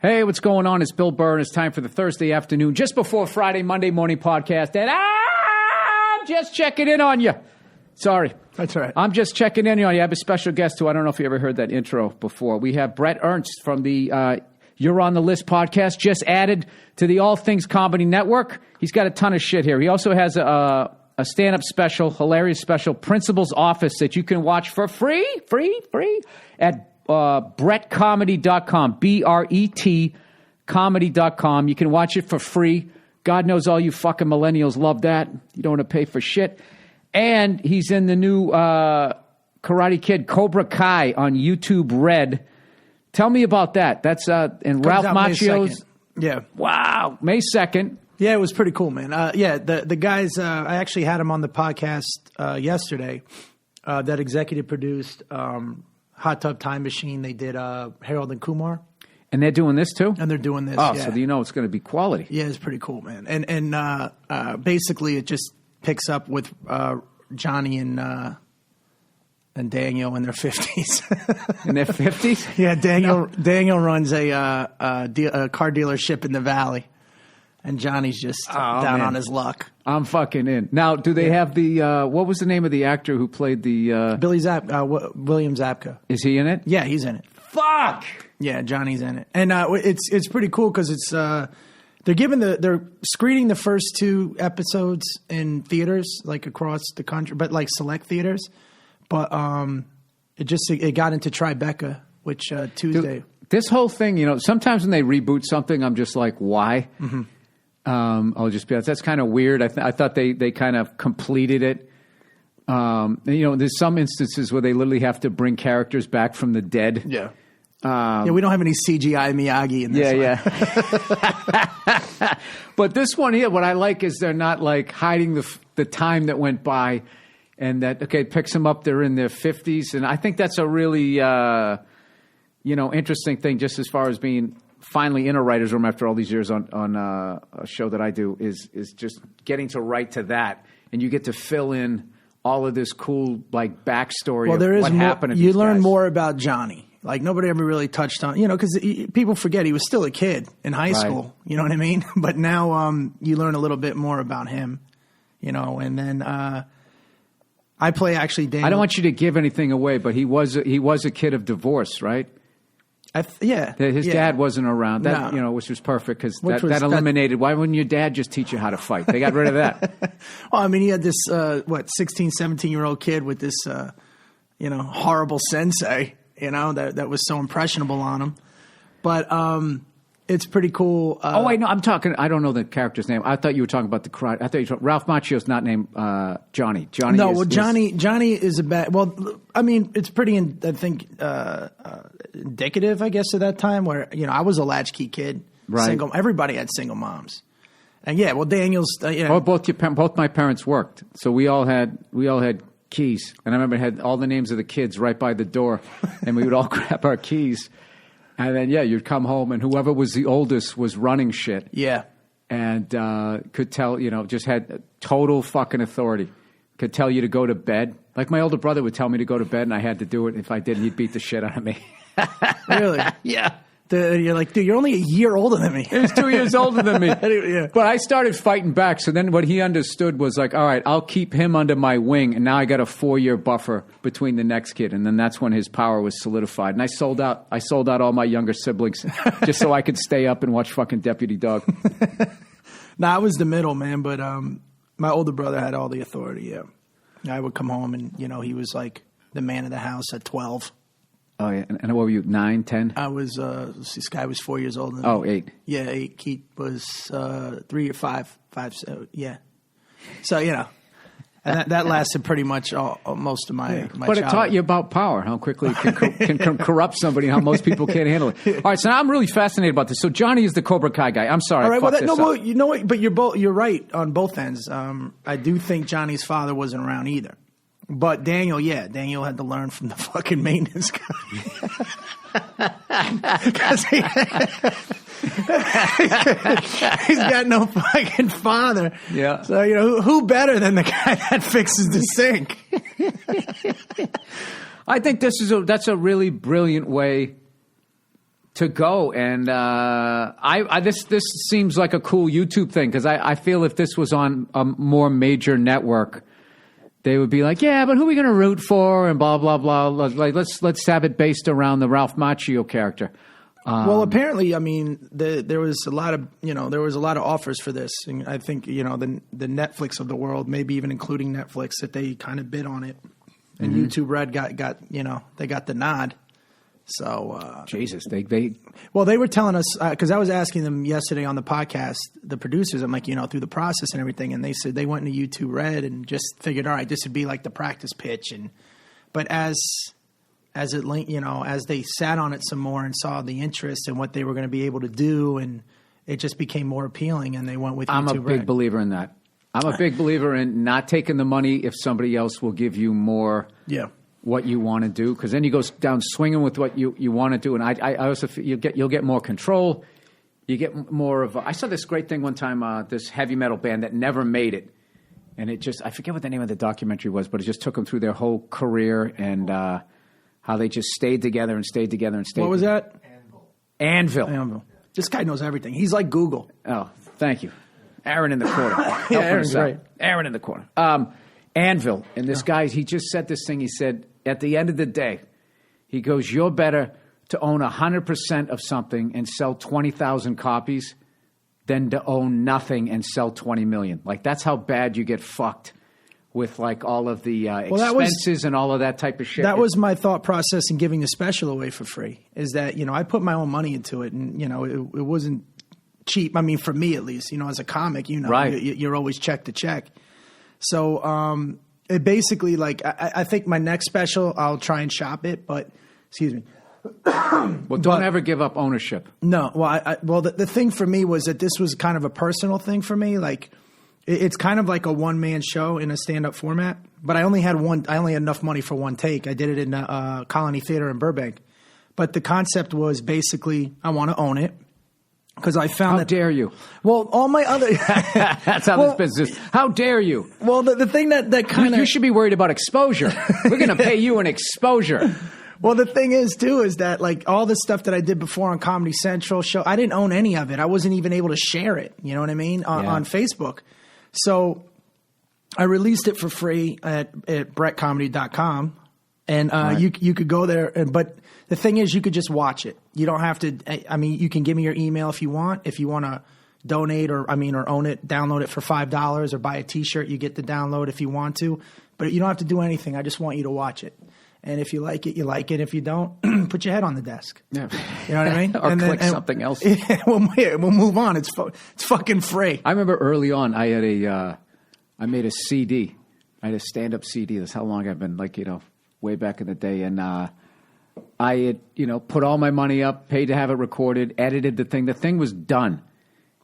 Hey, what's going on? It's Bill Burr, and it's time for the Thursday afternoon, just before Friday, Monday morning podcast. And I'm just checking in on you. Sorry. That's right. I'm just checking in on you. I have a special guest who I don't know if you ever heard that intro before. We have Bret Ernst from the You're on the List podcast, just added to the All Things Comedy Network. He's got a ton of shit here. He also has a stand-up special, hilarious special, Principal's Office, that you can watch for free at BretComedy.com, B-R-E-T comedy.com. You can watch it for free. God knows all you fucking millennials love that. You don't want to pay for shit. And he's in the new Karate Kid Cobra Kai on YouTube Red. Tell me about that. That's in Ralph Macchio's. Yeah. Wow. May 2nd. Yeah, it was pretty cool, man. The guys, I actually had him on the podcast yesterday that executive produced Hot Tub Time Machine. They did Harold and Kumar. And they're doing this too? And they're doing this, Oh, yeah. so you know it's going to be quality. Yeah, it's pretty cool, man. And basically it just picks up with Johnny and Daniel in their 50s. In their 50s? Yeah, Daniel runs a car dealership in the Valley. And Johnny's just down on his luck. I'm fucking in. Now, do they have the, what was the name of the actor who played the... William Zabka. Is he in it? Yeah, he's in it. Fuck! Yeah, Johnny's in it. And it's pretty cool because it's, they're screening the first 2 episodes in theaters, like across the country, but like select theaters. But it got into Tribeca, which Tuesday. Dude, this whole thing, you know, sometimes when they reboot something, I'm just like, why? Mm-hmm. I'll just be, that's kind of weird. I thought they kind of completed it. You know, there's some instances where they literally have to bring characters back from the dead. Yeah. We don't have any CGI Miyagi in this one. Yeah. But this one here, what I like is they're not like hiding the time that went by, and that, okay, it picks them up, they're in their 50s. And I think that's a really, interesting thing, just as far as being finally in a writer's room after all these years on a show that I do, is just getting to write to that. And you get to fill in all of this cool, like, backstory of what happened to these You learn guys. more about Johnny. Like, nobody ever really touched on, because people forget he was still a kid in high school. You know what I mean? But now you learn a little bit more about him, and then I play actually Daniel. I don't want you to give anything away, but he was a kid of divorce, right? His dad wasn't around, which was perfect because that eliminated. Why wouldn't your dad just teach you how to fight? They got rid of that. Well, I mean, he had this 16, 17-year-old kid with this horrible sensei. That was so impressionable on him. But it's pretty cool. Oh, wait, no, I don't know the character's name. I thought you were talking about the karate. I thought you were talking, Ralph Macchio's not named Johnny. Johnny is a bad, well, I mean, it's pretty, indicative, I guess, of that time where, I was a latchkey kid. Right. Single, everybody had single moms. And yeah, well, Daniel's, Well, both my parents worked. So we all had keys, and I remember it had all the names of the kids right by the door, and we would all grab our keys, and then you'd come home, and whoever was the oldest was running shit. Yeah, and could tell, just had total fucking authority. Could tell you to go to bed. Like my older brother would tell me to go to bed, and I had to do it. If I didn't, he'd beat the shit out of me. Really? Yeah. You're like, dude, you're only a year older than me. He was 2 years older than me. Yeah. But I started fighting back. So then what he understood was like, all right, I'll keep him under my wing. And now I got a 4-year buffer between the next kid. And then that's when his power was solidified. And I sold out all my younger siblings just so I could stay up and watch fucking Deputy Dog. I was the middle, man. But my older brother had all the authority, yeah. I would come home and, he was like the man of the house at 12. Oh, yeah. And what were you, 9, 10? I was, this guy was 4 years older than me. Oh, 8. Yeah, 8. Keith was 3 or 5, so, yeah. So, and that lasted pretty much most of my But childhood. it taught you about power, how quickly it can corrupt somebody, how most people can't handle it. All right, so now I'm really fascinated about this. So Johnny is the Cobra Kai guy. I'm sorry. All right, up. But you're right on both ends. I do think Johnny's father wasn't around either. But Daniel had to learn from the fucking maintenance guy. Because he's got no fucking father. Yeah. So, who better than the guy that fixes the sink? I think that's a really brilliant way to go. And this seems like a cool YouTube thing, because I feel if this was on a more major network, they would be like, yeah, but who are we going to root for, and blah blah blah. Like let's have it based around the Ralph Macchio character. Well, apparently, I mean, there was a lot of offers for this, and I think the Netflix of the world, maybe even including Netflix, that they kind of bid on it, and YouTube Red got they got the nod. So Jesus, they were telling us, because I was asking them yesterday on the podcast, the producers, I'm like, through the process and everything, and they said they went into YouTube Red and just figured, all right, this would be like the practice pitch, but as it linked, as they sat on it some more and saw the interest and what they were going to be able to do, and it just became more appealing, and they went with YouTube I'm a big Red. believer in that. I'm a big believer in not taking the money if somebody else will give you more. Yeah. What you want to do, because then you go down swinging with what you want to do, and I also feel you'll get more control. You get more of. I saw this great thing one time. This heavy metal band that never made it, and it just I forget what the name of the documentary was, but it just took them through their whole career and how they just stayed together and stayed together and stayed. What was together. that? Anvil. This guy knows everything. He's like Google. Oh, thank you, Aaron in the corner. Yeah, Aaron's right. Aaron in the corner. Anvil, and this guy, he just said this thing. He said, at the end of the day, he goes, you're better to own 100% of something and sell 20,000 copies than to own nothing and sell 20 million. Like, that's how bad you get fucked with, like, all of the expenses and all of that type of shit. That was my thought process in giving the special away for free, is that, I put my own money into it, and, it wasn't cheap. I mean, for me at least, as a comic, right. You're always check to check. So it basically, like, I think my next special, I'll try and shop it, but excuse me. Well, don't ever give up ownership. No. Well, the thing for me was that this was kind of a personal thing for me. Like, it's kind of like a one-man show in a stand-up format, but I only had enough money for one take. I did it in Colony Theater in Burbank. But the concept was basically, I want to own it. Because I found How dare you? Well, all my other... That's how this business is. How dare you? Well, the thing that kind of... You should be worried about exposure. We're going to pay you an exposure. Well, the thing is, too, is that, like, all the stuff that I did before on Comedy Central show, I didn't own any of it. I wasn't even able to share it, you know what I mean, on Facebook. So I released it for free at BretComedy.com, and right. you could go there, but... The thing is, you could just watch it. You don't have to. I mean, you can give me your email if you want. If you want to donate or own it, download it for $5 or buy a T-shirt. You get the download if you want to, but you don't have to do anything. I just want you to watch it. And if you like it, you like it. If you don't, put your head on the desk. Yeah, you know what I mean. Or click something else. Yeah, we'll move on. It's fucking free. I remember early on, I had I made a CD. I had a stand-up CD. That's how long I've been, way back in the day, and. I had, put all my money up, paid to have it recorded, edited the thing. The thing was done.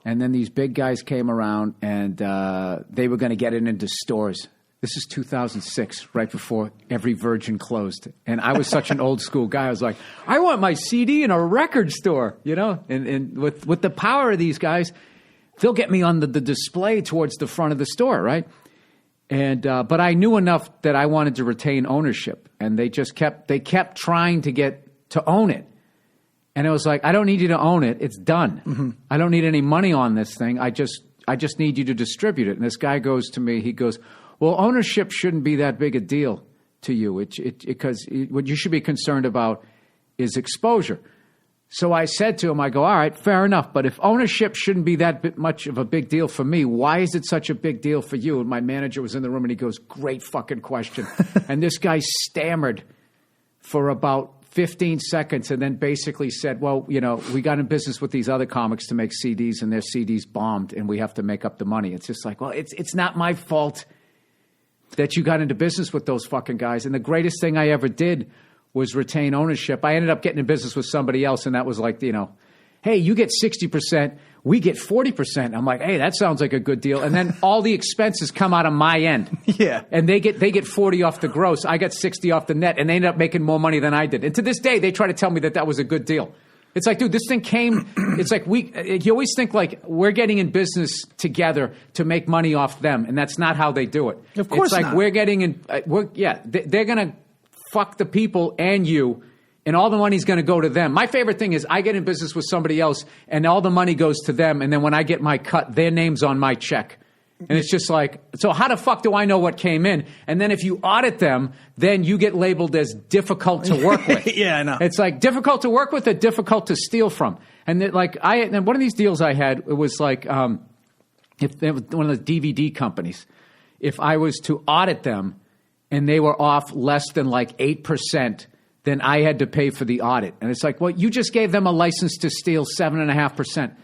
And then these big guys came around, and they were going to get it into stores. This is 2006, right before every Virgin closed. And I was such an old school guy. I was like, I want my CD in a record store, And with the power of these guys, they'll get me on the display towards the front of the store, right? And but I knew enough that I wanted to retain ownership, and they kept trying to get to own it, and it was like, I don't need you to own it; it's done. Mm-hmm. I don't need any money on this thing. I just need you to distribute it. And this guy goes to me, he goes, "Well, ownership shouldn't be that big a deal to you, because what you should be concerned about is exposure." So I said to him, I go, all right, fair enough, but if ownership shouldn't be that much of a big deal for me, why is it such a big deal for you? And my manager was in the room, and he goes, great fucking question. And this guy stammered for about 15 seconds and then basically said, well, we got in business with these other comics to make CDs, and their CDs bombed, and we have to make up the money. It's just like, well, it's not my fault that you got into business with those fucking guys. And the greatest thing I ever did was retain ownership. I ended up getting in business with somebody else, and that was like, hey, you get 60%, we get 40%. I'm like, hey, that sounds like a good deal. And then all the expenses come out of my end. Yeah. And they get 40 off the gross. I got 60 off the net, and they ended up making more money than I did. And to this day, they try to tell me that was a good deal. It's like, dude, this thing came, it's like you always think like we're getting in business together to make money off them, and that's not how they do it. Of course not. It's like not. we're getting in, they're going to fuck the people and you and all the money's going to go to them. My favorite thing is I get in business with somebody else, and all the money goes to them, and then when I get my cut, their name's on my check. And it's just like, so how the fuck do I know what came in? And then if you audit them, then you get labeled as difficult to work with. Yeah, I know. It's like difficult to work with or difficult to steal from. And and one of these deals I had, it was like, if they were one of the DVD companies, if I was to audit them and they were off less than like 8%, then I had to pay for the audit. And it's like, well, you just gave them a license to steal 7.5%.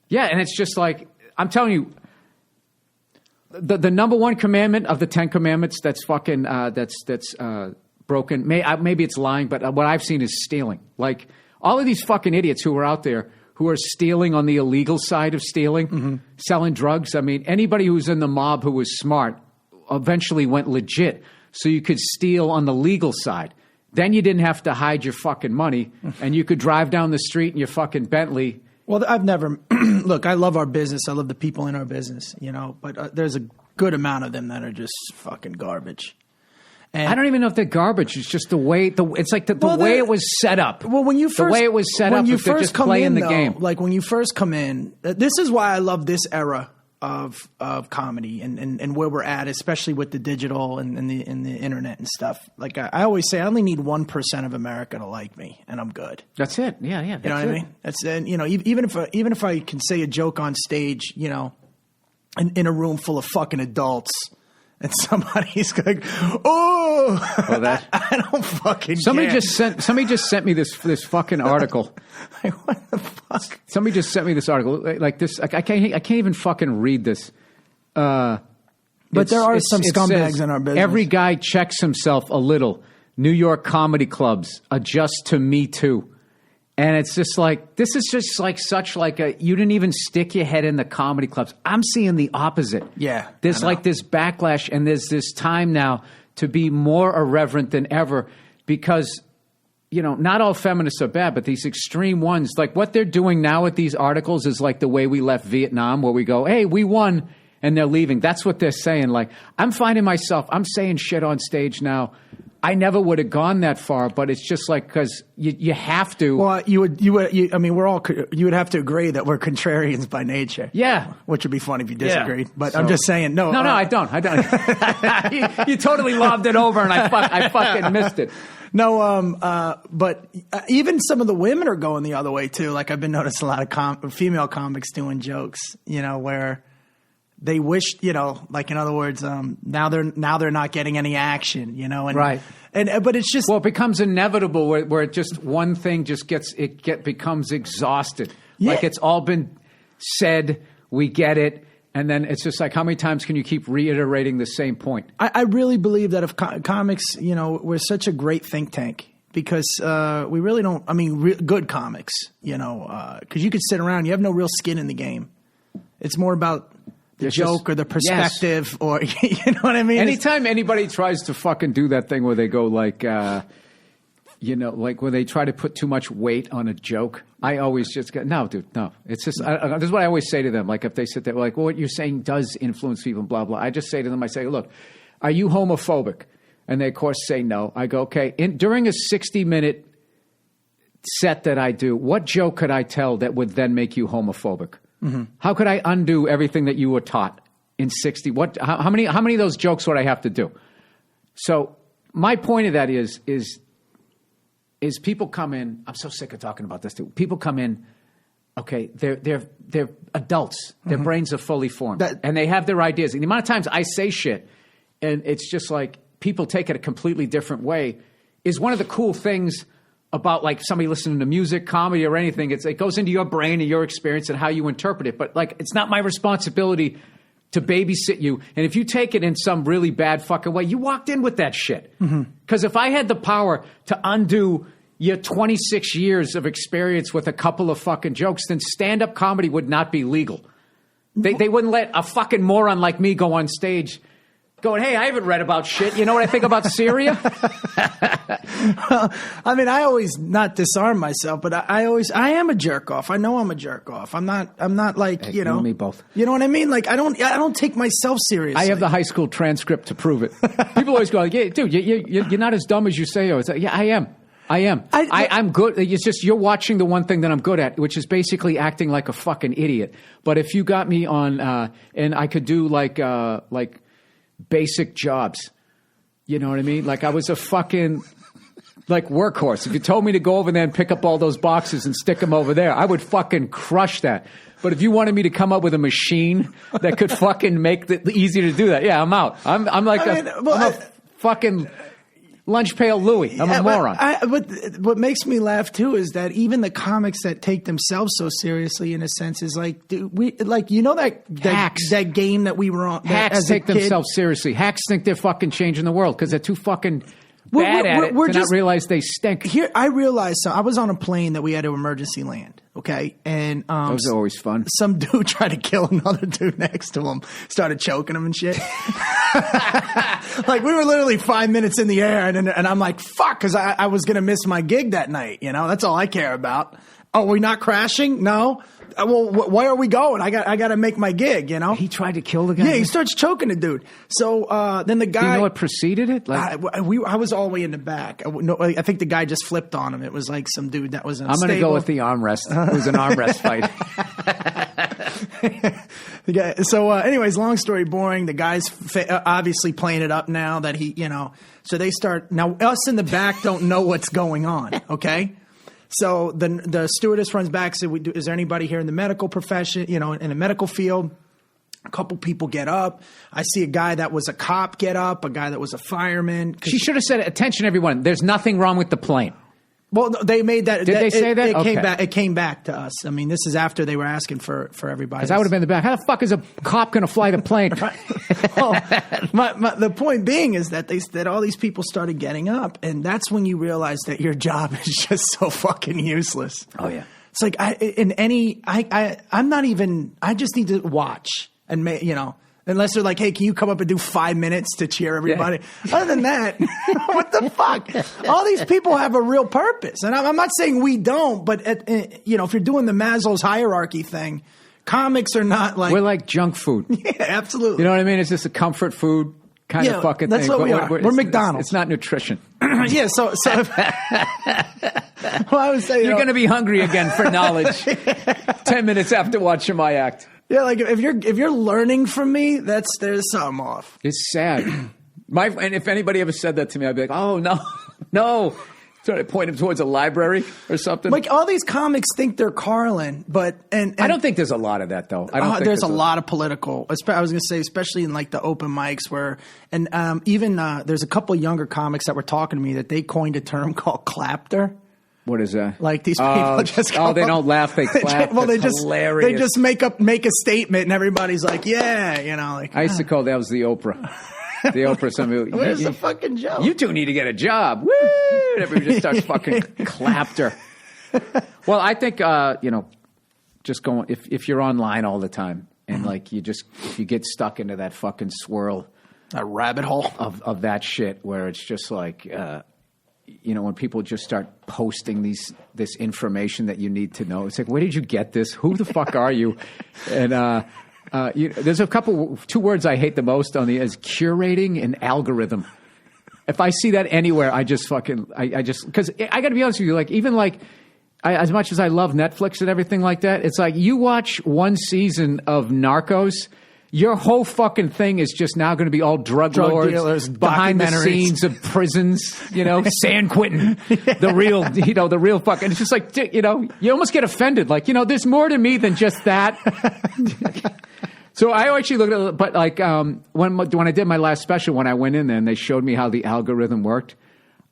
Yeah, and it's just like, I'm telling you, the number one commandment of the 10 commandments that's fucking that's broken. Maybe it's lying, but what I've seen is stealing. Like all of these fucking idiots who are out there who are stealing on the illegal side of stealing, selling drugs. I mean, anybody who's in the mob who was smart eventually went legit, so you could steal on the legal side. Then you didn't have to hide your fucking money, and you could drive down the street in your fucking Bentley. Well, I've never look. I love our business. I love the people in our business, But there's a good amount of them that are just fucking garbage. And I don't even know if they're garbage. It's just the way it's like the way it was set up. Well, when you first the way it was set up, you they're first just come playing in, the game. Like when you first come in, this is why I love this era of comedy and where we're at, especially with the digital and the internet and stuff. Like I always say, I only need 1% of America to like me, and I'm good. That's it. Yeah. You know what I mean? That's even if I can say a joke on stage, in a room full of fucking adults. And somebody's like, "Oh, well, I don't fucking." Somebody care. Somebody just sent me this fucking article. Like, what the fuck? Somebody just sent me this article like this. I can't even fucking read this. But there are some scumbags says, in our business. Every guy checks himself a little. New York comedy clubs adjust to Me Too. And it's just like, this is just like such like you didn't even stick your head in the comedy clubs. I'm seeing the opposite. Yeah. There's like this backlash, and there's this time now to be more irreverent than ever because, not all feminists are bad, but these extreme ones, like what they're doing now with these articles is like the way we left Vietnam, where we go, hey, we won, and they're leaving. That's what they're saying. Like, I'm finding myself, I'm saying shit on stage now. I never would have gone that far, but it's just like because you have to. Well, you would have to agree that we're contrarians by nature. Yeah, which would be funny if you disagreed. Yeah. But I'm just saying, no, I don't. you totally lobbed it over, and I fucking missed it. No, but even some of the women are going the other way too. Like I've been noticing a lot of female comics doing jokes, where they wish, like in other words, now they're not getting any action, and right. But it's just it becomes inevitable where it just one thing just becomes exhausted. Yeah. Like it's all been said, we get it, and then it's just like how many times can you keep reiterating the same point? I really believe that if comics, we're such a great think tank. Because we really don't. I mean, good comics, because you could sit around, you have no real skin in the game. It's more about the joke or the perspective or, you know what I mean? Anytime anybody tries to fucking do that thing where they go like, like where they try to put too much weight on a joke, I always just go, no, dude, no. It's just, this is what I always say to them. Like if they sit there like, well, what you're saying does influence people, blah, blah. I just say to them, I say, look, are you homophobic? And they, of course, say no. I go, okay, during a 60-minute set that I do, what joke could I tell that would then make you homophobic? Mm-hmm. How could I undo everything that you were taught in 60? How many of those jokes would I have to do? So my point of that is people come in. I'm so sick of talking about this too. People come in. Okay, they're adults. Their mm-hmm. brains are fully formed, and they have their ideas. And the amount of times I say shit, and it's just like people take it a completely different way, is one of the cool things about like somebody listening to music, comedy, or anything. It goes into your brain and your experience and how you interpret it. But like, it's not my responsibility to babysit you. And if you take it in some really bad fucking way, you walked in with that shit. Because if I had the power to undo your 26 years of experience with a couple of fucking jokes, then stand-up comedy would not be legal. They wouldn't let a fucking moron like me go on stage going, hey, I haven't read about shit. You know what I think about Syria? Well, I mean, I always not disarm myself, but I am a jerk off. I know I'm a jerk off. I'm not like, hey, you and me both. You know what I mean? Like, I don't take myself seriously. I have the high school transcript to prove it. People always go, yeah, dude, you're not as dumb as you say. It's like, yeah, I am. I am. I'm good. It's just you're watching the one thing that I'm good at, which is basically acting like a fucking idiot. But if you got me on, and I could do like basic jobs, you know what I mean? Like I was a fucking like workhorse. If you told me to go over there and pick up all those boxes and stick them over there, I would fucking crush that. But if you wanted me to come up with a machine that could fucking make it easier to do that, yeah, I'm out. I'm like I'm a fucking lunch pail Louie. I'm a moron. But what makes me laugh too is that even the comics that take themselves so seriously, in a sense, is like, dude, that game that we were on. Hacks take themselves seriously. Hacks think they're fucking changing the world because they're too fucking bad at it to not realize they stink. Here, I realized. I was on a plane that we had to emergency land. Okay, and those are always fun. Some dude tried to kill another dude next to him, started choking him and shit. Like we were literally 5 minutes in the air, and I'm like, fuck, because I was gonna miss my gig that night. You know, that's all I care about. Oh, we're not crashing? No. Well, where are we going? I got to make my gig, you know? He tried to kill the guy? Yeah, he starts choking the dude. So then the guy... Do you know what preceded it? I was all the way in the back. I think the guy just flipped on him. It was like some dude that was in a I'm going to go with the armrest. It was an armrest fight. Anyways, long story boring. The guy's obviously playing it up now that he, you know... So they start... Now, us in the back don't know what's going on, okay? So the stewardess runs back and said, is there anybody here in the medical profession, you know, in the medical field? A couple people get up. I see a guy that was a cop get up, a guy that was a fireman. She should have said, attention, everyone, there's nothing wrong with the plane. Well, they made that. Did they say that? It came back to us. I mean, this is after they were asking for everybody. Because I would have been in the back. How the fuck is a cop going to fly the plane? Well, the point being is that all these people started getting up, and that's when you realize that your job is just so fucking useless. Oh yeah, it's like I just need to watch and you know. Unless they're like, hey, can you come up and do 5 minutes to cheer everybody? Yeah. Other than that, what the fuck? All these people have a real purpose. And I'm not saying we don't, but, you know, if you're doing the Maslow's hierarchy thing, comics are not like... We're like junk food. Yeah, absolutely. You know what I mean? It's just a comfort food kind of fucking that's thing. What we are. We're McDonald's. It's not nutrition. Yeah, so well, I would say... You're going to be hungry again for knowledge 10 minutes after watching my act. Yeah, like if you're learning from me, there's something off. It's sad. And if anybody ever said that to me, I'd be like, oh no. So I point him towards a library or something. Like all these comics think they're Carlin, but and I don't think there's a lot of that though. There's a lot of political. I was going to say, especially in like the open mics where, and even there's a couple of younger comics that were talking to me that they coined a term called clapter. What is that? Like these people just go they don't laugh, they clap. Well, hilarious. They just make a statement, and everybody's like, yeah, you know. Like I used to call that was the Oprah. The Oprah. Somebody. Where's the fucking joke? You two need to get a job. Woo! And everybody just starts fucking clapter. Well, I think you know, just going if you're online all the time and like if you get stuck into that fucking swirl, a rabbit hole of that shit where it's just like. You know, when people just start posting this information that you need to know, it's like, where did you get this? Who the fuck are you? And there's two words I hate the most is curating and algorithm. If I see that anywhere, I just because I got to be honest with you, like even like as much as I love Netflix and everything like that, it's like you watch one season of Narcos. Your whole fucking thing is just now going to be all drug lords, dealers, behind the scenes of prisons, you know, San Quentin, the real fucking, it's just like, you know, you almost get offended. Like, you know, there's more to me than just that. So I actually looked at it, but like, when I did my last special, when I went in there and they showed me how the algorithm worked,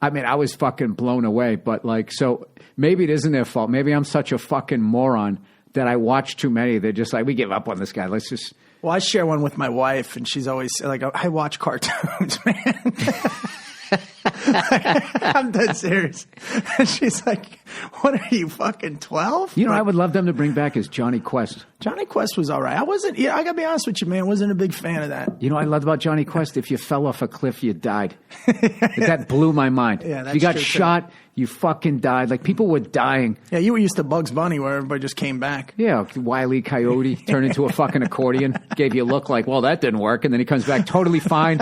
I mean, I was fucking blown away, but like, so maybe it isn't their fault. Maybe I'm such a fucking moron that I watch too many. They're just like, we give up on this guy. Let's just... Well, I share one with my wife, and she's always like, I watch cartoons, man. I'm dead serious. And she's like, what are you, fucking 12? You know, I would love them to bring back is Johnny Quest. Johnny Quest was all right. I got to be honest with you, man. I wasn't a big fan of that. You know what I loved about Johnny Quest? If you fell off a cliff, you died. That blew my mind. Yeah, that's you got true, shot, you fucking died. Like, people were dying. Yeah, you were used to Bugs Bunny where everybody just came back. Yeah, Wile E. Coyote turned into a fucking accordion, gave you a look like, well, that didn't work, and then he comes back totally fine.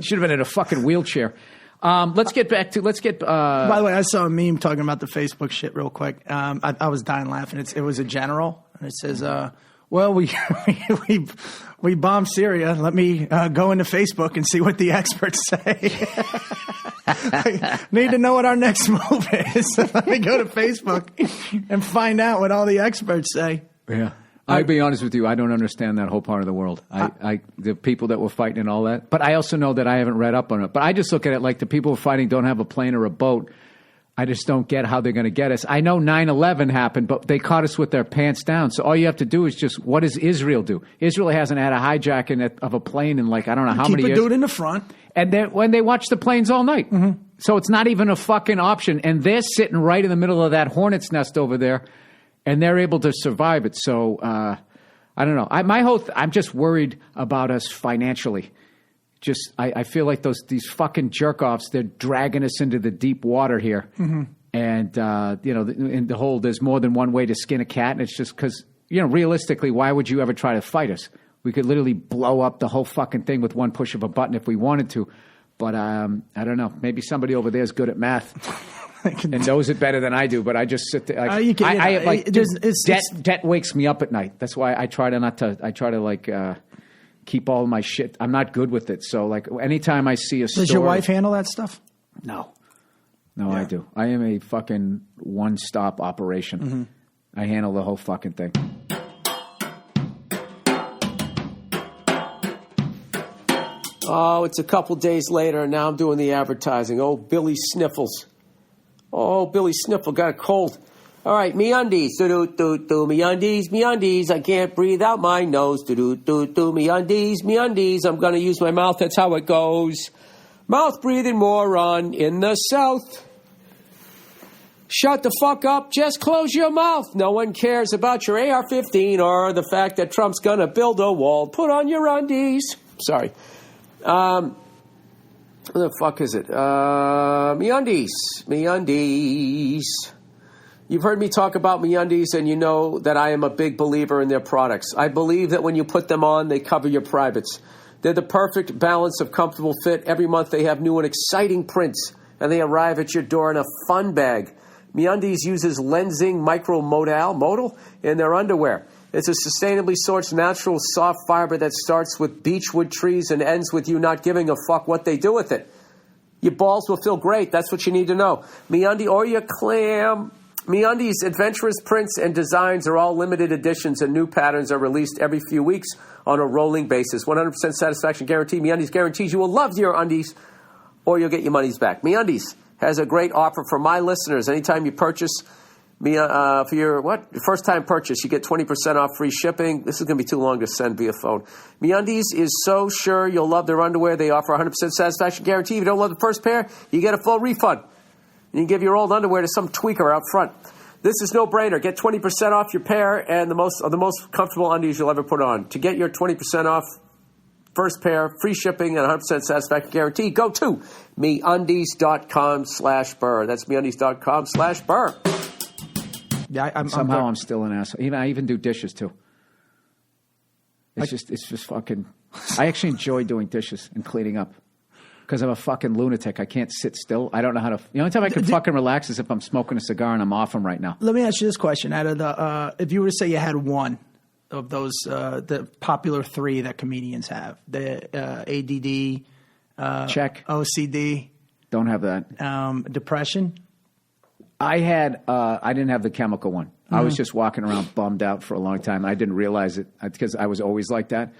Should have been in a fucking wheelchair. Let's get. By the way, I saw a meme talking about the Facebook shit real quick. I was dying laughing. It was a general, and it says, "Well, we bombed Syria. Let me go into Facebook and see what the experts say. I need to know what our next move is. Let me go to Facebook and find out what all the experts say." Yeah. I'll be honest with you. I don't understand that whole part of the world. The people that were fighting and all that. But I also know that I haven't read up on it. But I just look at it like the people who are fighting don't have a plane or a boat. I just don't get how they're going to get us. I know 9/11 happened, but they caught us with their pants down. So all you have to do is just, what does Israel do? Israel hasn't had a hijacking of a plane in like, I don't know how many years. Keep a dude in the front. And then when they watch the planes all night. Mm-hmm. So it's not even a fucking option. And they're sitting right in the middle of that hornet's nest over there. And they're able to survive it. So I don't know. I'm just worried about us financially. I feel like these fucking jerk-offs, they're dragging us into the deep water here. Mm-hmm. And, in the whole, there's more than one way to skin a cat. And it's just because, realistically, why would you ever try to fight us? We could literally blow up the whole fucking thing with one push of a button if we wanted to. But I don't know. Maybe somebody over there is good at math. And knows it better than I do, but I just sit there. Debt wakes me up at night. That's why I try to keep all my shit. I'm not good with it. So like anytime I see a store. Does your wife handle that stuff? No, yeah. I do. I am a fucking one-stop operation. Mm-hmm. I handle the whole fucking thing. Oh, it's a couple days later, and now I'm doing the advertising. Oh, Billy Sniffles. Oh, Billy Sniffle got a cold. All right, MeUndies, do-do-do-do, MeUndies, I can't breathe out my nose, do-do-do-do, MeUndies, I'm going to use my mouth, that's how it goes. Mouth-breathing moron in the South. Shut the fuck up, just close your mouth. No one cares about your AR-15 or the fact that Trump's going to build a wall. Put on your undies. Sorry. What the fuck is it? MeUndies. You've heard me talk about MeUndies, and you know that I am a big believer in their products. I believe that when you put them on, they cover your privates. They're the perfect balance of comfortable fit. Every month they have new and exciting prints, and they arrive at your door in a fun bag. MeUndies uses lensing micromodal in their underwear. It's a sustainably sourced natural soft fiber that starts with beechwood trees and ends with you not giving a fuck what they do with it. Your balls will feel great. That's what you need to know. MeUndies or your clam. MeUndies' adventurous prints and designs are all limited editions, and new patterns are released every few weeks on a rolling basis. 100% satisfaction guarantee. MeUndies guarantees you will love your undies or you'll get your monies back. MeUndies has a great offer for my listeners. Anytime you purchase for your first-time purchase, you get 20% off free shipping. This is going to be too long to send via phone. MeUndies is so sure you'll love their underwear. They offer 100% satisfaction guarantee. If you don't love the first pair, you get a full refund. You can give your old underwear to some tweaker out front. This is no-brainer. Get 20% off your pair and the most comfortable undies you'll ever put on. To get your 20% off first pair, free shipping, and 100% satisfaction guarantee, go to MeUndies.com/Burr. That's MeUndies.com/Burr. Yeah, I'm still an asshole. I even do dishes too. It's just fucking. I actually enjoy doing dishes and cleaning up because I'm a fucking lunatic. I can't sit still. I don't know how to. The only time I can fucking relax is if I'm smoking a cigar and I'm off them right now. Let me ask you this question: out of the, if you were to say you had one of those, the popular three that comedians have, the ADD, check, OCD, don't have that, depression. I didn't have the chemical one. Mm-hmm. I was just walking around bummed out for a long time. I didn't realize it because I was always like that.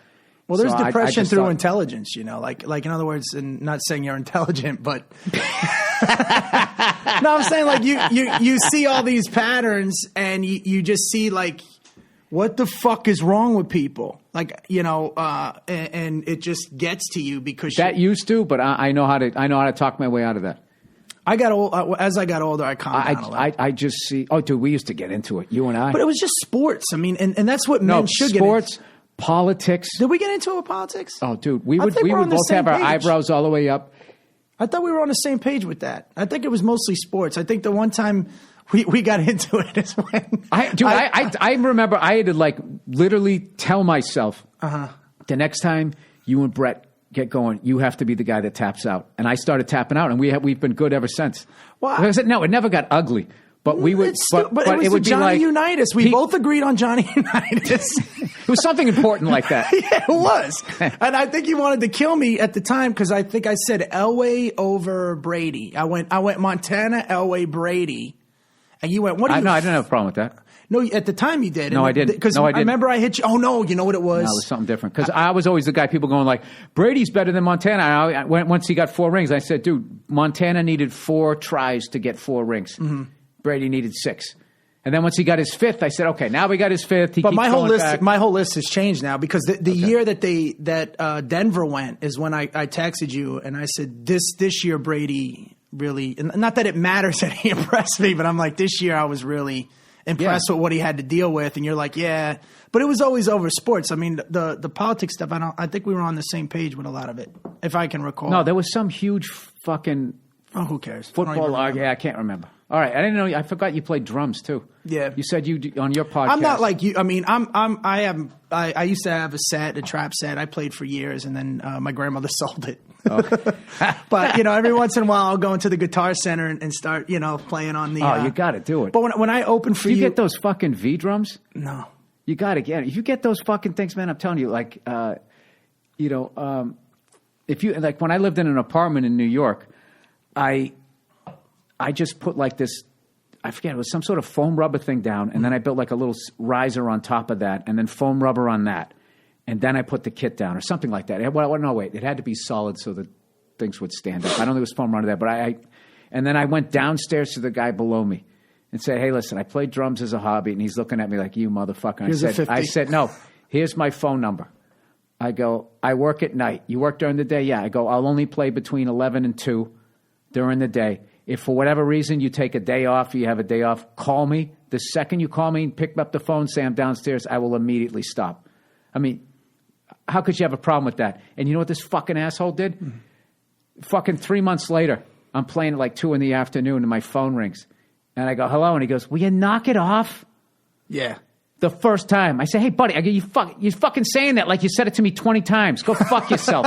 Well, there's depression through intelligence, like in other words, and not saying you're intelligent, but no, I'm saying like you see all these patterns and you just see like, what the fuck is wrong with people? Like, and it just gets to you because that used to, but I know how to talk my way out of that. I got old. As I got older, I calmed down a lot. I just see. Oh, dude, we used to get into it. You and I. But it was just sports. I mean, and that's what men should get into. Sports, politics. Did we get into it with politics? Oh, dude, we would both have our eyebrows all the way up. I thought we were on the same page with that. I think it was mostly sports. I think the one time we got into it is when I remember I had to like literally tell myself the next time you and Brett get going, you have to be the guy that taps out. And I started tapping out, and we've been good ever since. Well, no, it never got ugly. But we would, but it was Johnny be like Unitas. We both agreed on Johnny Unitas. It was something important like that. Yeah, it was. And I think he wanted to kill me at the time because I think I said Elway over Brady. I went Montana, Elway, Brady, and you went. What? No, I didn't have a problem with that. No, at the time you did. No, I didn't. Because I remember I hit you. Oh no, you know what it was? No, it was something different. Because I was always the guy. People going like, Brady's better than Montana. Once he got 4 rings, I said, dude, Montana needed 4 tries to get 4 rings. Mm-hmm. Brady needed 6. And then once he got his 5th, I said, okay, now we got his 5th. But my whole list has changed now because the year that Denver went is when I texted you and I said this year Brady really, and not that it matters that he impressed me, but I'm like, this year I was really impressed with what he had to deal with. And you're like, yeah, but it was always over sports. I mean, the politics stuff. I think we were on the same page with a lot of it, if I can recall. No, there was some huge fucking who cares? Football argument. Yeah, I can't remember. All right, I didn't know. I forgot you played drums too. Yeah, you said you on your podcast. I'm not like you. I mean, I used to have a trap set. I played for years, and then my grandmother sold it. Okay. But every once in a while, I'll go into the Guitar Center and start playing on the. Oh, you got to do it. But when I open for you get those fucking V drums. No, you got to get it. If you get those fucking things, man, I'm telling you, like, if you like when I lived in an apartment in New York, I just put like this, I forget, it was some sort of foam rubber thing down, and then I built like a little riser on top of that, and then foam rubber on that, and then I put the kit down or something like that. It had to be solid so that things would stand up. I don't think it was foam rubber there, but and then I went downstairs to the guy below me and said, hey, listen, I play drums as a hobby, and he's looking at me like, you motherfucker. I said, no, here's my phone number. I go, I work at night. You work during the day? Yeah. I go, I'll only play between 11 and 2 during the day. If for whatever reason you take a day off, you have a day off, call me. The second you call me and pick up the phone, say I'm downstairs, I will immediately stop. I mean, how could you have a problem with that? And you know what this fucking asshole did? Mm-hmm. Fucking 3 months later, I'm playing at like 2 in the afternoon and my phone rings. And I go, hello? And he goes, will you knock it off? Yeah. The first time. I say, hey, buddy, I go, you're fucking saying that like you said it to me 20 times. Go fuck yourself.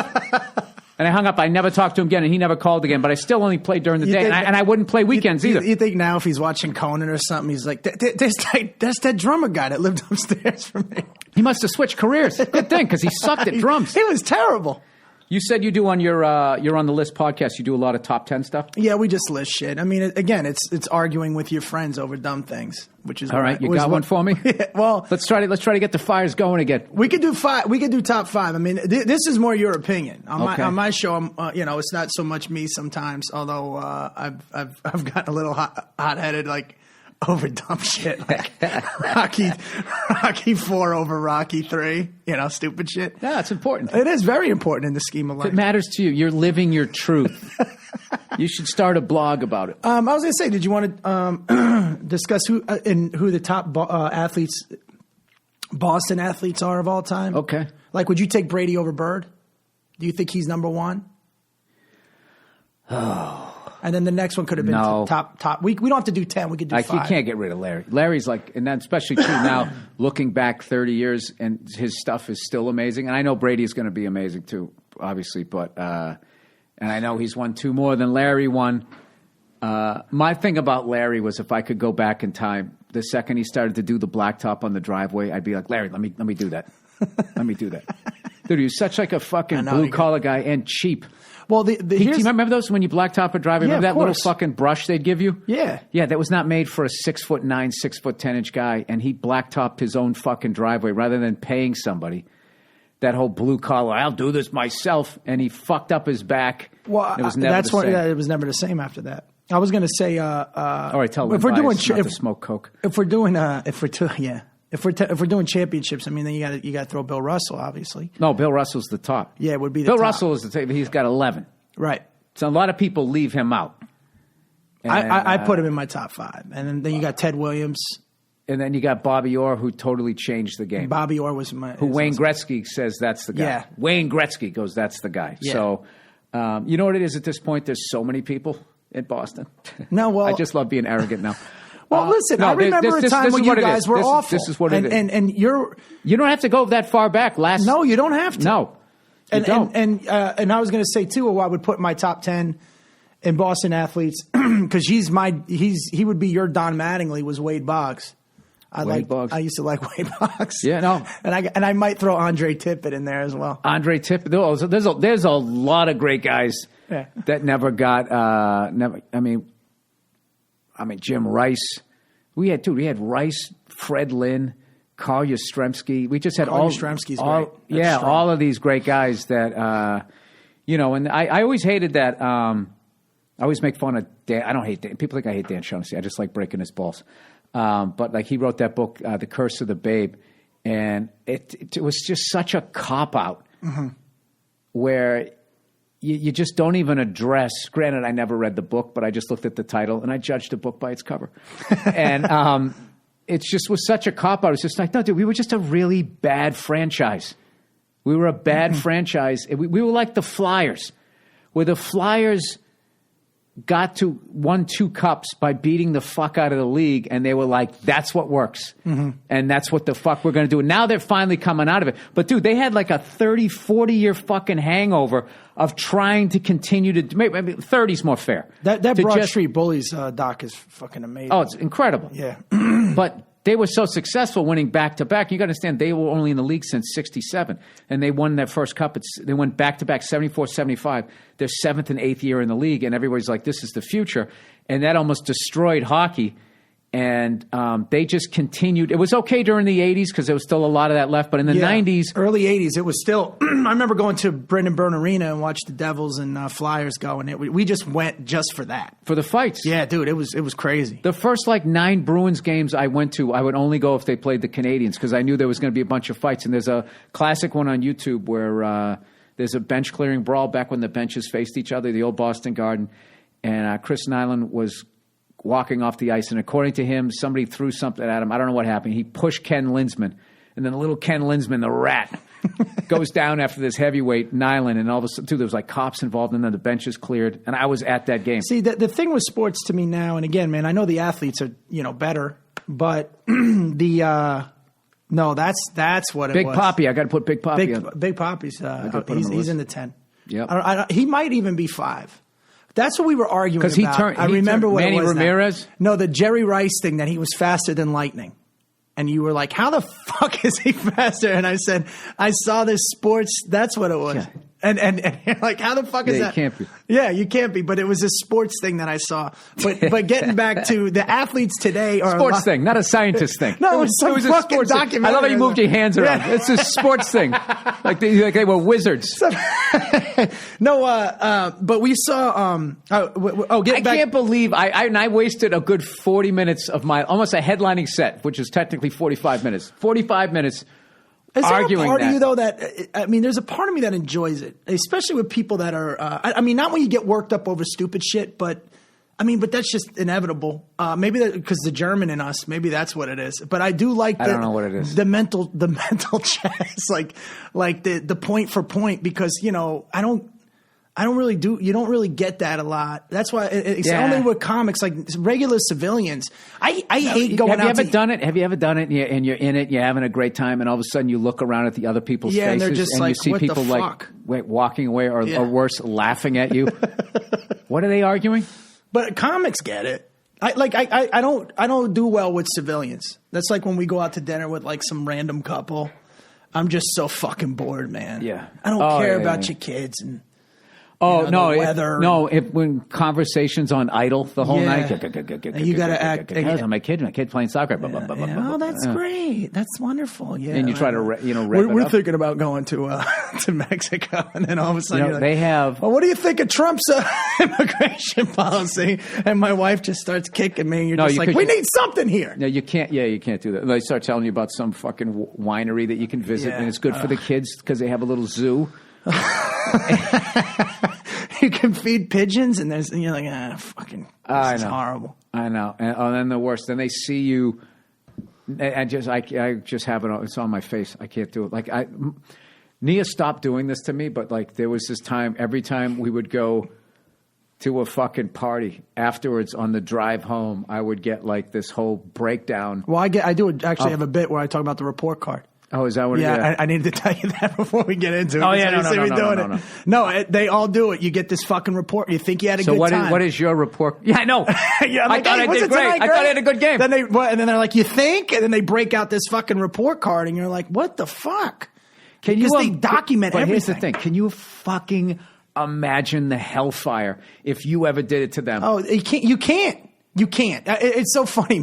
And I hung up. I never talked to him again, and he never called again. But I still only played during the day, and I wouldn't play weekends either. You think now if he's watching Conan or something, he's like, that's that drummer guy that lived upstairs from me. He must have switched careers. Good thing, because he sucked at drums. He was terrible. You said you do on your You're on the List podcast, you do a lot of top 10 stuff? Yeah, we just list shit. I mean, again, it's arguing with your friends over dumb things, which is all right. You got one for me? Yeah, well, let's try to get the fires going again. We could do 5. We could do top 5. I mean, this is more your opinion on my show. It's not so much me sometimes, although I've gotten a little hot-headed, like over dumb shit, like Rocky 4 over Rocky 3. Stupid shit. Yeah, it's important. It is very important in the scheme of life. If it matters to you, you're living your truth. You should start a blog about it. I was going to say, did you want to discuss who the top athletes, Boston athletes are of all time? Okay. Like, would you take Brady over Bird? Do you think he's number 1? Oh. And then the next one could have been top. We don't have to do 10. We could do 5. You can't get rid of Larry. Larry's like, and that's especially true now, looking back 30 years, and his stuff is still amazing. And I know Brady's going to be amazing too, obviously. But and I know he's won 2 more than Larry won. My thing about Larry was if I could go back in time, the second he started to do the blacktop on the driveway, I'd be like, Larry, let me do that. Let me do that. Dude, he was such like a fucking blue-collar guy and cheap. Well, do you remember those when you blacktop a driveway? Remember that little fucking brush they'd give you? Yeah. Yeah, that was not made for a 6'9", 6'10" guy, and he blacktopped his own fucking driveway rather than paying somebody. That whole blue collar, I'll do this myself, and he fucked up his back. Well, it was never the same. It was never the same after that. I was going to say, all right, tell them if we're doing to smoke coke. If we're doing championships, I mean, then you got to throw Bill Russell, obviously. No, Bill Russell's the top. Yeah, it would be Bill Russell is the top. He's got 11. Right. So a lot of people leave him out. And, I put him in my top 5, and then you got Ted Williams. And then you got Bobby Orr, who totally changed the game. Bobby Orr was Wayne Gretzky says that's the guy. Yeah. Wayne Gretzky goes, that's the guy. Yeah. So, you know what it is at this point? There's so many people in Boston. No, well, I just love being arrogant now. Well, listen, I remember a time when you guys were awful. This is what it is. And you don't have to go that far back. No, you don't have to. No. And I was going to say too, I would put my top 10 in Boston athletes because he would be your Don Mattingly was Wade Boggs. I used to like Wade Boggs. Yeah, no, and I might throw Andre Tippett in there as well. Andre Tippett. There's a lot of great guys that never got. I mean, Jim Rice. We had Rice, Fred Lynn, Carl Yastrzemski. We just had Yastrzemski's great. All of these great guys that And I always hated that. I always make fun of Dan. I don't hate Dan. People think I hate Dan Shaughnessy. I just like breaking his balls. But like he wrote that book, The Curse of the Babe, and it was just such a cop out where you just don't even address. Granted, I never read the book, but I just looked at the title and I judged a book by its cover, and it just was such a cop out. It's just like, no, dude, we were just a really bad franchise. We were a bad franchise. We were like the Flyers, where the Flyers won 2 cups by beating the fuck out of the league, and they were like, that's what works. And that's what the fuck we're going to do. And now they're finally coming out of it. But, dude, they had like a 30, 40-year fucking hangover of trying to continue to – maybe 30's more fair. That Broad Street Bullies doc is fucking amazing. Oh, it's incredible. Yeah. But they were so successful winning back-to-back. You got to understand, they were only in the league since 67, and they won their first cup. They went back-to-back 74, 75. Their 7th and 8th year in the league, and everybody's like, this is the future. And that almost destroyed hockey. And they just continued. It was okay during the 80s because there was still a lot of that left. But in the 90s. Early 80s, it was still. I remember going to Brendan Byrne Arena and watched the Devils and Flyers go. And we just went just for that. For the fights. Yeah, dude, it was crazy. The first 9 Bruins games I went to, I would only go if they played the Canadiens because I knew there was going to be a bunch of fights. And there's a classic one on YouTube where there's a bench clearing brawl back when the benches faced each other, the old Boston Garden. And Chris Nyland was walking off the ice, and according to him, somebody threw something at him. I don't know what happened. He pushed Ken Linsman, and then the little Ken Linsman, the rat, goes down after this heavyweight Nyland, and all of a sudden, too, there was cops involved, and then the benches cleared, and I was at that game. See, the thing with sports to me now, and again, man, I know the athletes are better, but no, that's what it Big was. Poppy, I got to put Big Poppy on. Big Poppy's he's in the 10. Yep. He might even be 5. That's what we were arguing about. I remember what Manny it was. Ramirez? No, the Jerry Rice thing, that he was faster than lightning. And you were like, how the fuck is he faster? And I said, I saw this sports. That's what it was. Yeah. And you're like, how the fuck is that? You can't be. Yeah, you can't be. But it was a sports thing that I saw. But getting back to the athletes today are sports thing, not a scientist thing. No, it was some fucking documentary. I love how you moved your hands around. Yeah. It's a sports thing, like they were wizards. But we saw. I can't believe I wasted a good 40 minutes of almost a headlining set, which is technically 45 minutes. 45 minutes. Is there a part of you, though, there's a part of me that enjoys it, especially with people that are, not when you get worked up over stupid shit, but that's just inevitable. Maybe because the German in us, maybe that's what it is. But I do like I don't know what it is. The mental chess, like the point for point, because, I don't really do. You don't really get that a lot. That's why it's only with comics, like regular civilians. I hate going out. Have you ever done it? Have you ever done it? And you're in it. You're having a great time, and all of a sudden you look around at the other people's faces, and they're just and you see what people the fuck? walking away, or worse, laughing at you. What are they arguing? But comics get it. I don't do well with civilians. That's like when we go out to dinner with some random couple. I'm just so fucking bored, man. Yeah, I don't care about your kids and. When conversations on Idle the whole night. You got to act. My kid playing soccer. Oh, that's great. That's wonderful. Yeah. And you try to, we're thinking about going to Mexico, and then all of a sudden they have. Well, what do you think of Trump's immigration policy? And my wife just starts kicking me. And you're just we need something here. No, you can't. Yeah, you can't do that. They start telling you about some fucking winery that you can visit, and it's good for the kids because they have a little zoo. You can feed pigeons, and you're like, fucking, this is horrible. I know. And then the worst, then they see you, and I just have it. It's on my face. I can't do it. Nia stopped doing this to me, but there was this time. Every time we would go to a fucking party afterwards on the drive home, I would get this whole breakdown. Well, I do actually have a bit where I talk about the report card. Oh, is that what? Yeah, I needed to tell you that before we get into it. Oh yeah, no, they all do it. You get this fucking report. You think you had a good time. So what is your report? Yeah, I know. Yeah, I thought I did great. I thought I had a good game. Then and then they're like, you think? And then they break out this fucking report card, and you're like, what the fuck? Because they document everything. Here's the thing. Can you fucking imagine the hellfire if you ever did it to them? Oh, you can't. You can't. It's so funny.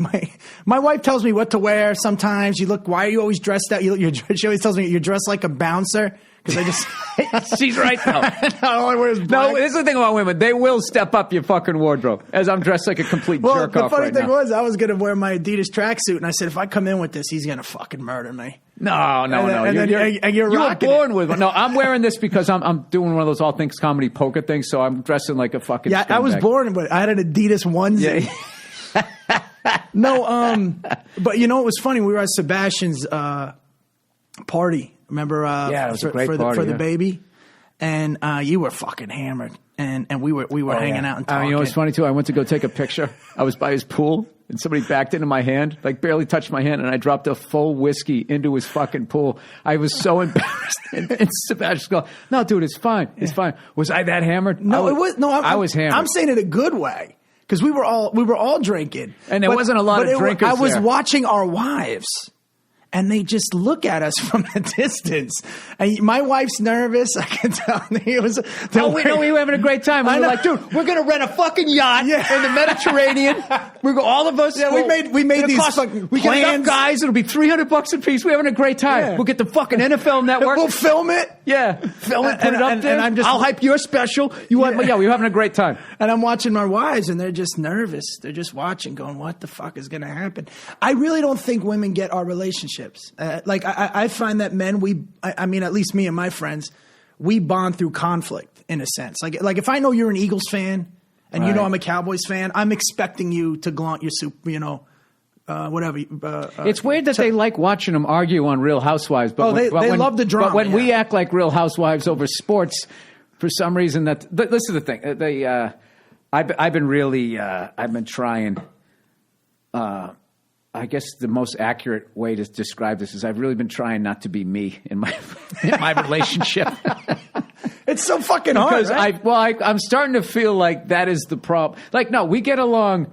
My wife tells me what to wear sometimes. Why are you always dressed out? She always tells me you're dressed like a bouncer. Because I just... She's right, though. All I wear is black. No, this is the thing about women. They will step up your fucking wardrobe as I'm dressed like a complete jerk off right now. The funny thing was, I was going to wear my Adidas tracksuit, and I said, if I come in with this, he's going to fucking murder me. No. You're you were born with one. No, I'm wearing this because I'm doing one of those All Things Comedy poker things, so I'm dressing like a fucking scumbag. I was born, but I had an Adidas onesie. Yeah. No, but you know, it was funny. We were at Sebastian's party. Remember? It was a great party for the baby, and you were fucking hammered, and we were hanging out and talking. You know, it was funny too. I went to go take a picture. I was by his pool, and somebody backed into my hand, like barely touched my hand, and I dropped a full whiskey into his fucking pool. I was so embarrassed. And Sebastian's going, "No, dude, it's fine. It's fine." Was I that hammered? No, it was. No, I was hammered. I'm saying it a good way. Because we were all drinking, and there wasn't a lot of drinkers. I was there. watching our wives, and they just look at us from the distance. And my wife's nervous. I can tell. We were having a great time. We were like, dude, we're gonna rent a fucking yacht in the Mediterranean. We go, all of us. Yeah, we made these fucking we plans. Get enough guys. It'll be $300 a piece. We're having a great time. Yeah. We'll get the fucking NFL Network. We'll film it. Yeah, film it. Put it up there. And I'll hype your special. We were having a great time. And I'm watching my wives, and they're just nervous. They're just watching, going, "What the fuck is going to happen?" I really don't think women get our relationships. I find that men, I mean, at least me and my friends, we bond through conflict in a sense. Like if I know you're an Eagles fan and you know I'm a Cowboys fan, I'm expecting you to glaunt your soup, whatever. It's weird that they like watching them argue on Real Housewives. But they love the drama. But when we act like Real Housewives over sports, for some reason, this is the thing. I've been trying. I guess the most accurate way to describe this is I've really been trying not to be me in my relationship. It's so fucking hard. Because I'm starting to feel like that is the problem. Like, no, we get along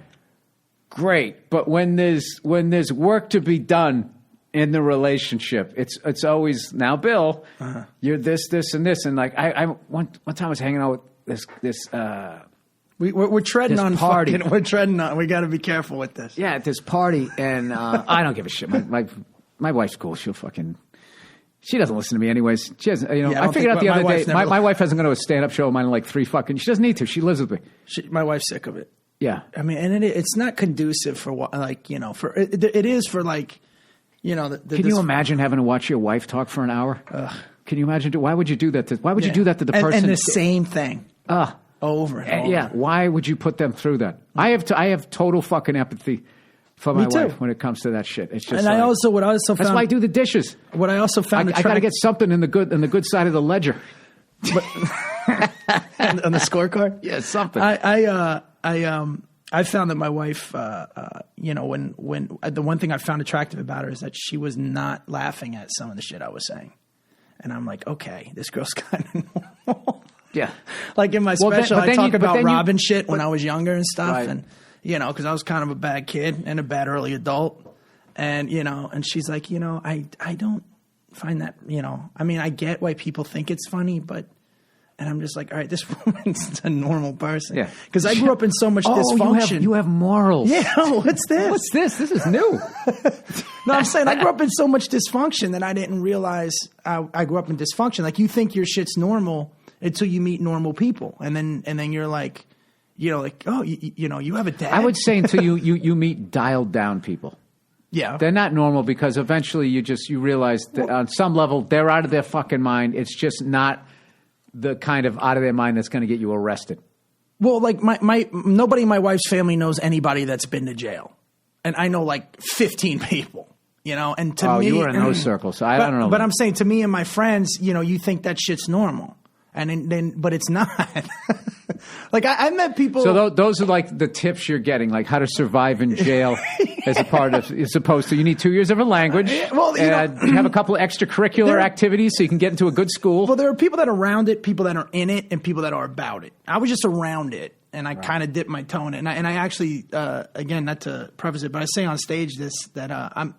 great, but when there's work to be done in the relationship, it's always, now, Bill, you're this, and this, and like one time I was hanging out with this. We're treading on party. We're treading on. We got to be careful with this. Yeah, at this party, and I don't give a shit. My wife's cool. She doesn't listen to me anyways. She hasn't. I figured out the other day. My wife hasn't gone to a stand-up show of mine in like 3 fucking. She doesn't need to. She lives with me. My wife's sick of it. Yeah, I mean, and it's not conducive for it is for like, Can you imagine having to watch your wife talk for an hour? Can you imagine? Why would you do that? Why would you do that to the person? And the same thing. Over and over. Yeah, why would you put them through that? I have total fucking empathy for my wife when it comes to that shit. It's just. And that's why I do the dishes. What I also found, I got to get something in the good side of the ledger. On the scorecard, yeah, something. I found that my wife, when the one thing I found attractive about her is that she was not laughing at some of the shit I was saying, and I'm like, okay, this girl's kind of normal. Yeah. Like in my special, I talk about robbing shit when I was younger and stuff. Right. And, because I was kind of a bad kid and a bad early adult. And, and she's like, I don't find that, I mean, I get why people think it's funny, and I'm just like, all right, this woman's a normal person. Yeah. Because I grew up in so much dysfunction. You have morals. Yeah. What's this? What's this? This is new. No, I'm saying I grew up in so much dysfunction that I didn't realize I grew up in dysfunction. Like, you think your shit's normal until you meet normal people, and then you're like, oh, you have a dad. I would say until you meet dialed down people. Yeah, they're not normal because eventually you realize that on some level they're out of their fucking mind. It's just not the kind of out of their mind that's going to get you arrested. Well, like nobody in my wife's family knows anybody that's been to jail, and I know like 15 people. And to me, you were in those circles. So I don't know. But I'm saying, to me and my friends, you think that shit's normal. And then, but it's not. Like I met people. So those are like the tips you're getting, like how to survive in jail, as opposed to you need 2 years of a language. Well, you have a couple of extracurricular activities so you can get into a good school. Well, there are people that are around it, people that are in it, and people that are about it. I was just around it, and I kind of dipped my toe in it. And I actually, again, not to preface it, but I say on stage that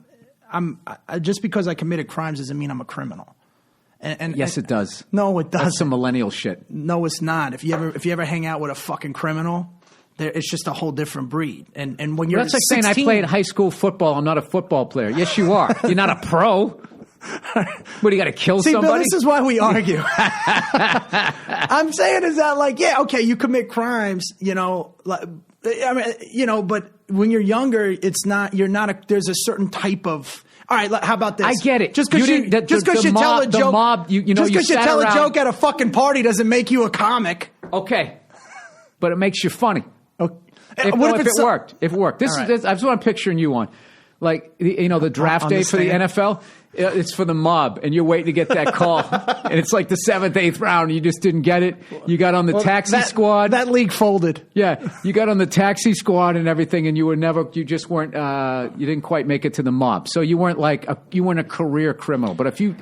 just because I committed crimes doesn't mean I'm a criminal. And yes, it does. No, it doesn't. That's some millennial shit. No, it's not. If you ever hang out with a fucking criminal, it's just a whole different breed. And when you're that's like 16, saying I played high school football. I'm not a football player. Yes, you are. You're not a pro. What, do you got to kill somebody? Bill, this is why we argue. I'm saying is that like, yeah, okay, you commit crimes, but when you're younger, there's a certain type of. All right, how about this? I get it. Just because you tell a joke, just because you tell a joke at a fucking party doesn't make you a comic. Okay, but it makes you funny. Okay. If it worked, this is that's what I'm picturing you on. Like the draft day for the NFL, it's for the mob, and you're waiting to get that call, and it's like the 7th, 8th round, and you just didn't get it. You got on the taxi squad. That league folded. Yeah, you got on the taxi squad and everything, and you just weren't. You didn't quite make it to the mob, so you weren't you weren't a career criminal. But if you,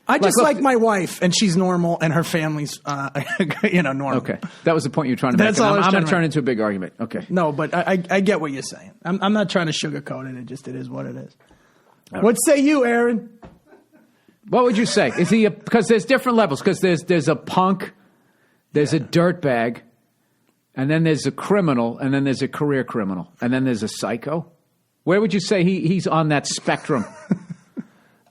I just like my wife, and she's normal, and her family's, normal. Okay, that was the point you were trying to make. That's all I'm going to turn into a big argument. Okay, no, but I get what you're saying. I'm not trying to sugarcoat it. It is what it is. Right. What say you, Aaron? What would you say? Is he because there's different levels? Because there's a punk, there's a dirtbag, and then there's a criminal, and then there's a career criminal, and then there's a psycho. Where would you say he's on that spectrum?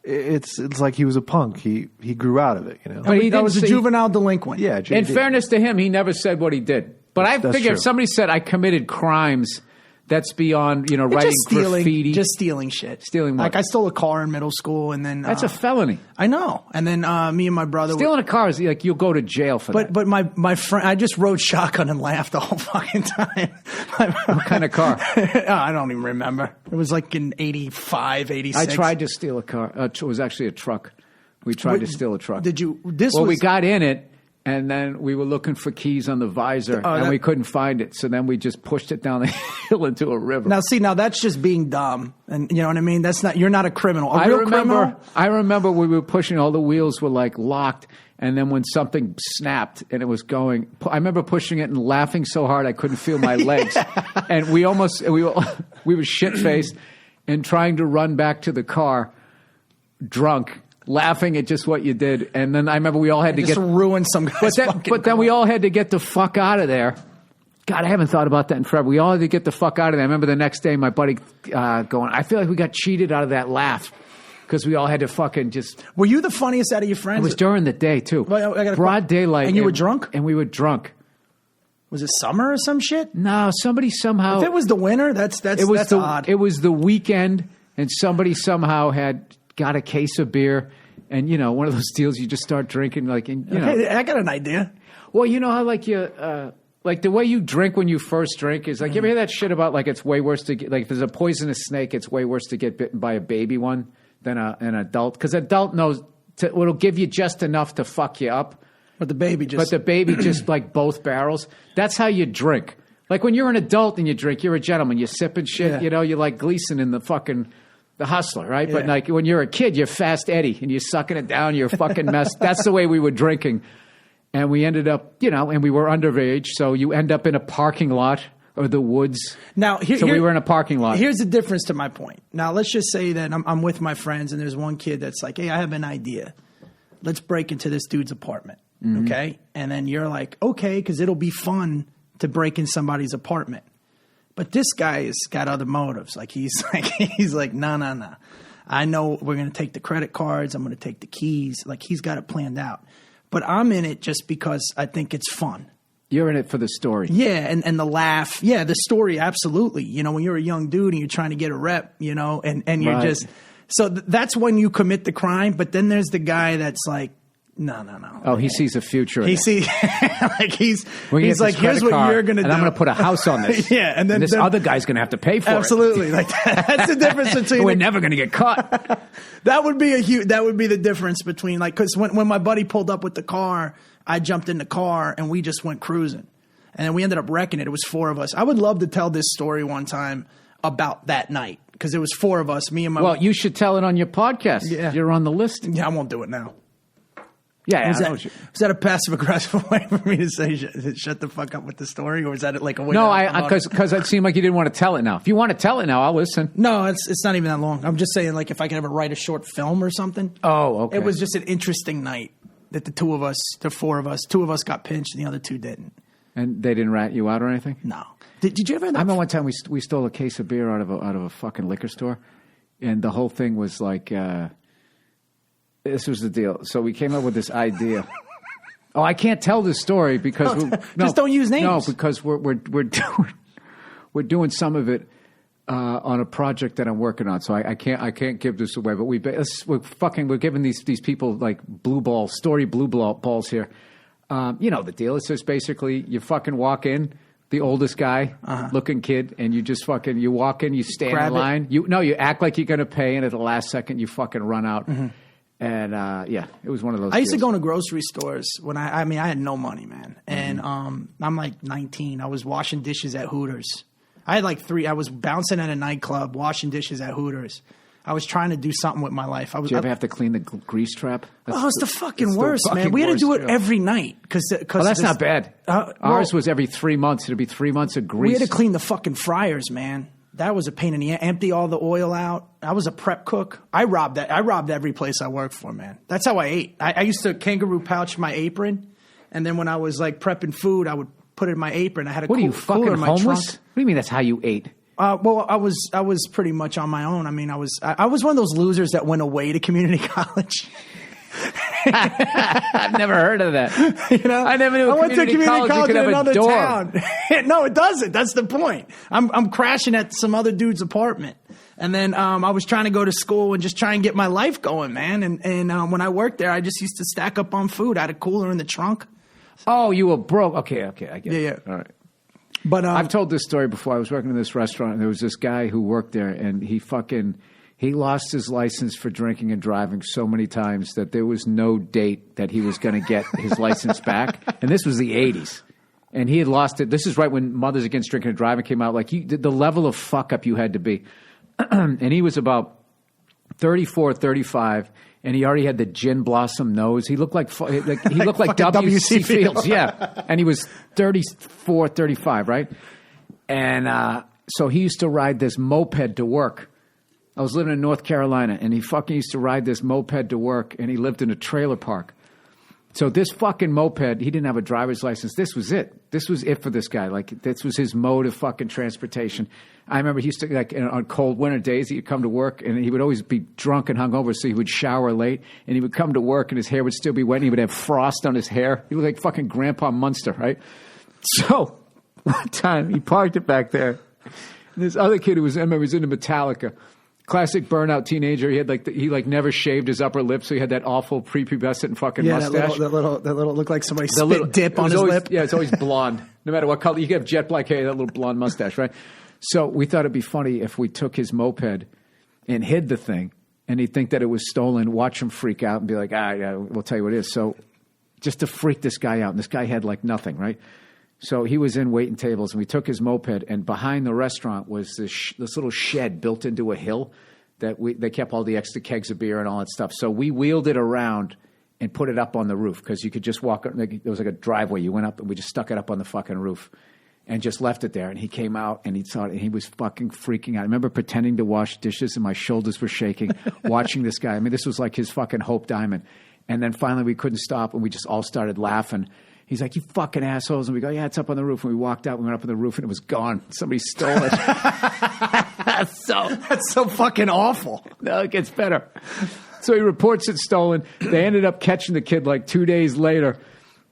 It's like he was a punk. He grew out of it, But he was a juvenile delinquent. Yeah. In fairness to him, he never said what he did. But I figure if somebody said I committed crimes, that's beyond writing graffiti, just stealing shit. Stealing what? Like I stole a car in middle school, and then that's a felony. I know. And then me and my brother stealing a car is like you'll go to jail for that. But my friend, I just rode shotgun and laughed the whole fucking time. What kind of car? I don't even remember. It was like in 85, 86. I tried to steal a car. It was actually a truck. We tried to steal a truck. Did you? We got in it. And then we were looking for keys on the visor, and we couldn't find it. So then we just pushed it down the hill into a river. Now that's just being dumb, and you know what I mean. You're not a criminal. I remember we were pushing. All the wheels were like locked, and then when something snapped and it was going, I remember pushing it and laughing so hard I couldn't feel my legs, and we were shit faced and trying to run back to the car, drunk. Laughing at just what you did, and then I remember we all had to ruin some guy's but then we all had to get the fuck out of there. God, I haven't thought about that in forever. We all had to get the fuck out of there. I remember the next day, my buddy going, "I feel like we got cheated out of that laugh because we all had to fucking just." Were you the funniest out of your friends? It was during the day too, broad daylight, and you were drunk. And we were drunk. Was it summer or some shit? No, somebody somehow. If it was the winter, that's odd. It was the weekend, and somebody somehow had got a case of beer. And, one of those deals you just start drinking, I got an idea. Well, how like the way you drink when you first drink is like, you ever hear that shit about it's way worse to get, if there's a poisonous snake, it's way worse to get bitten by a baby one than an adult. Because adult knows it'll give you just enough to fuck you up. But the baby just like both barrels. That's how you drink. Like when you're an adult and you drink, you're a gentleman. You're sipping shit, you're like Gleason in the Hustler, right? Yeah. But like when you're a kid, you're Fast Eddie and you're sucking it down. You're a fucking mess. That's the way we were drinking. And we ended up, and we were underage. So you end up in a parking lot or the woods. Now, we were in a parking lot. Here's the difference to my point. Now, let's just say that I'm with my friends and there's one kid that's like, hey, I have an idea. Let's break into this dude's apartment. Mm-hmm. Okay. And then you're like, okay, because it'll be fun to break in somebody's apartment. But this guy has got other motives. He's like, no. I know we're going to take the credit cards. I'm going to take the keys. He's got it planned out. But I'm in it just because I think it's fun. You're in it for the story. Yeah, and the laugh. Yeah, the story, absolutely. When you're a young dude and you're trying to get a rep, and you're right. just – so that's when you commit the crime. But then there's the guy that's like, no. Oh, he sees a future. He's like, here's what you're going to do. And I'm going to put a house on this. Yeah. And then this other guy's going to have to pay for absolutely. it. Absolutely. That's the difference between. We're never going to get caught. That would be the difference between because when my buddy pulled up with the car, I jumped in the car and we just went cruising. And then we ended up wrecking it. It was 4 of us. I would love to tell this story one time about that night because it was 4 of us, me and my... Well, you should tell it on your podcast. Yeah. You're on the list. Yeah, I won't do it now. Yeah, Was that a passive-aggressive way for me to say shut the fuck up with the story? Or was that like a way No, because it seemed like you didn't want to tell it now. If you want to tell it now, I'll listen. No, it's not even that long. I'm just saying, like, if I can ever write a short film or something. Oh, okay. It was just an interesting night that the 4 of us, 2 of us got pinched and the other 2 didn't. And they didn't rat you out or anything? No. Did you ever end up... I remember one time we stole a case of beer out of a fucking liquor store, and the whole thing was like, this was the deal. So we came up with this idea. Oh, I can't tell this story because just don't use names. No, because we're doing some of it on a project that I'm working on, so I can't give this away. But we're giving these people like blue balls here. You know the deal. It's just basically you fucking walk in, the oldest guy looking kid, and you just fucking you walk in, you stand in line. You act like you're gonna pay, and at the last second you fucking run out. Mm-hmm. And yeah, it was one of those. I used to go into grocery stores when I had no money, man. And I'm like 19. I was washing dishes at Hooters. I had like 3. I was bouncing at a nightclub, washing dishes at Hooters. I was trying to do something with my life. Did you ever have to clean the grease trap? It's the fucking worst, man. We had to do it every night. Well, that's not bad. Ours was every 3 months. It'd be 3 months of grease. We had to clean the fucking fryers, man. That was a pain in the ass. Empty all the oil out. I was a prep cook. I robbed every place I worked for, man. That's how I ate. I used to kangaroo pouch my apron, and then when I was like prepping food, I would put it in my apron. I had a What are you, fucking in my homeless? trunk. What do you mean that's how you ate? Well, I was pretty much on my own. I mean, I was one of those losers that went away to community college. I've never heard of that. I never knew. I went to community college in another dorm. town. No, it doesn't. That's the point. I'm crashing at some other dude's apartment, and then I was trying to go to school and just try and get my life going, man. And when I worked there, I just used to stack up on food. I had a cooler in the trunk. Oh, you were broke. Okay, I get it. Yeah. All right. But I've told this story before. I was working in this restaurant, and there was this guy who worked there, and he lost his license for drinking and driving so many times that there was no date that he was going to get his license back. And this was the 80s. And he had lost it. This is right when Mothers Against Drinking and Driving came out. Like the level of fuck up you had to be. And he was about 34, 35, and he already had the gin blossom nose. He looked like he looked like W.C. Fields. Yeah. And he was 34, 35, right? And so he used to ride this moped to work. I was living in North Carolina, and he fucking used to ride this moped to work, and he lived in a trailer park. So this fucking moped, he didn't have a driver's license. This was it. This was it for this guy. Like, this was his mode of fucking transportation. I remember he used to, like, on cold winter days, he'd come to work, and he would always be drunk and hungover, so he would shower late, and he would come to work, and his hair would still be wet, and he would have frost on his hair. He looked like fucking Grandpa Munster, right? So one time, he parked it back there. And this other kid who was, I remember, he was into Metallica. Classic burnout teenager. He had he never shaved his upper lip, so he had that awful prepubescent fucking mustache. That little looked like somebody spit dip on his lip. Yeah, it's always blonde. No matter what color, you could have jet black hair, that little blonde mustache, right? So we thought it'd be funny if we took his moped and hid the thing, and he'd think that it was stolen. Watch him freak out and be like, yeah, we'll tell you what it is. So just to freak this guy out, and this guy had like nothing, right? So he was in waiting tables, and we took his moped, and behind the restaurant was this little shed built into a hill that they kept all the extra kegs of beer and all that stuff. So we wheeled it around and put it up on the roof because you could just walk up. There was like a driveway. You went up, and we just stuck it up on the fucking roof and just left it there. And he came out, and he saw it, and he was fucking freaking out. I remember pretending to wash dishes, and my shoulders were shaking watching this guy. I mean, this was like his fucking Hope Diamond. And then finally we couldn't stop, and we just all started laughing. He's like, you fucking assholes. And we go, yeah, it's up on the roof. And we walked out. We went up on the roof, and it was gone. Somebody stole it. That's so fucking awful. No, it gets better. So he reports it stolen. They ended up catching the kid like 2 days later.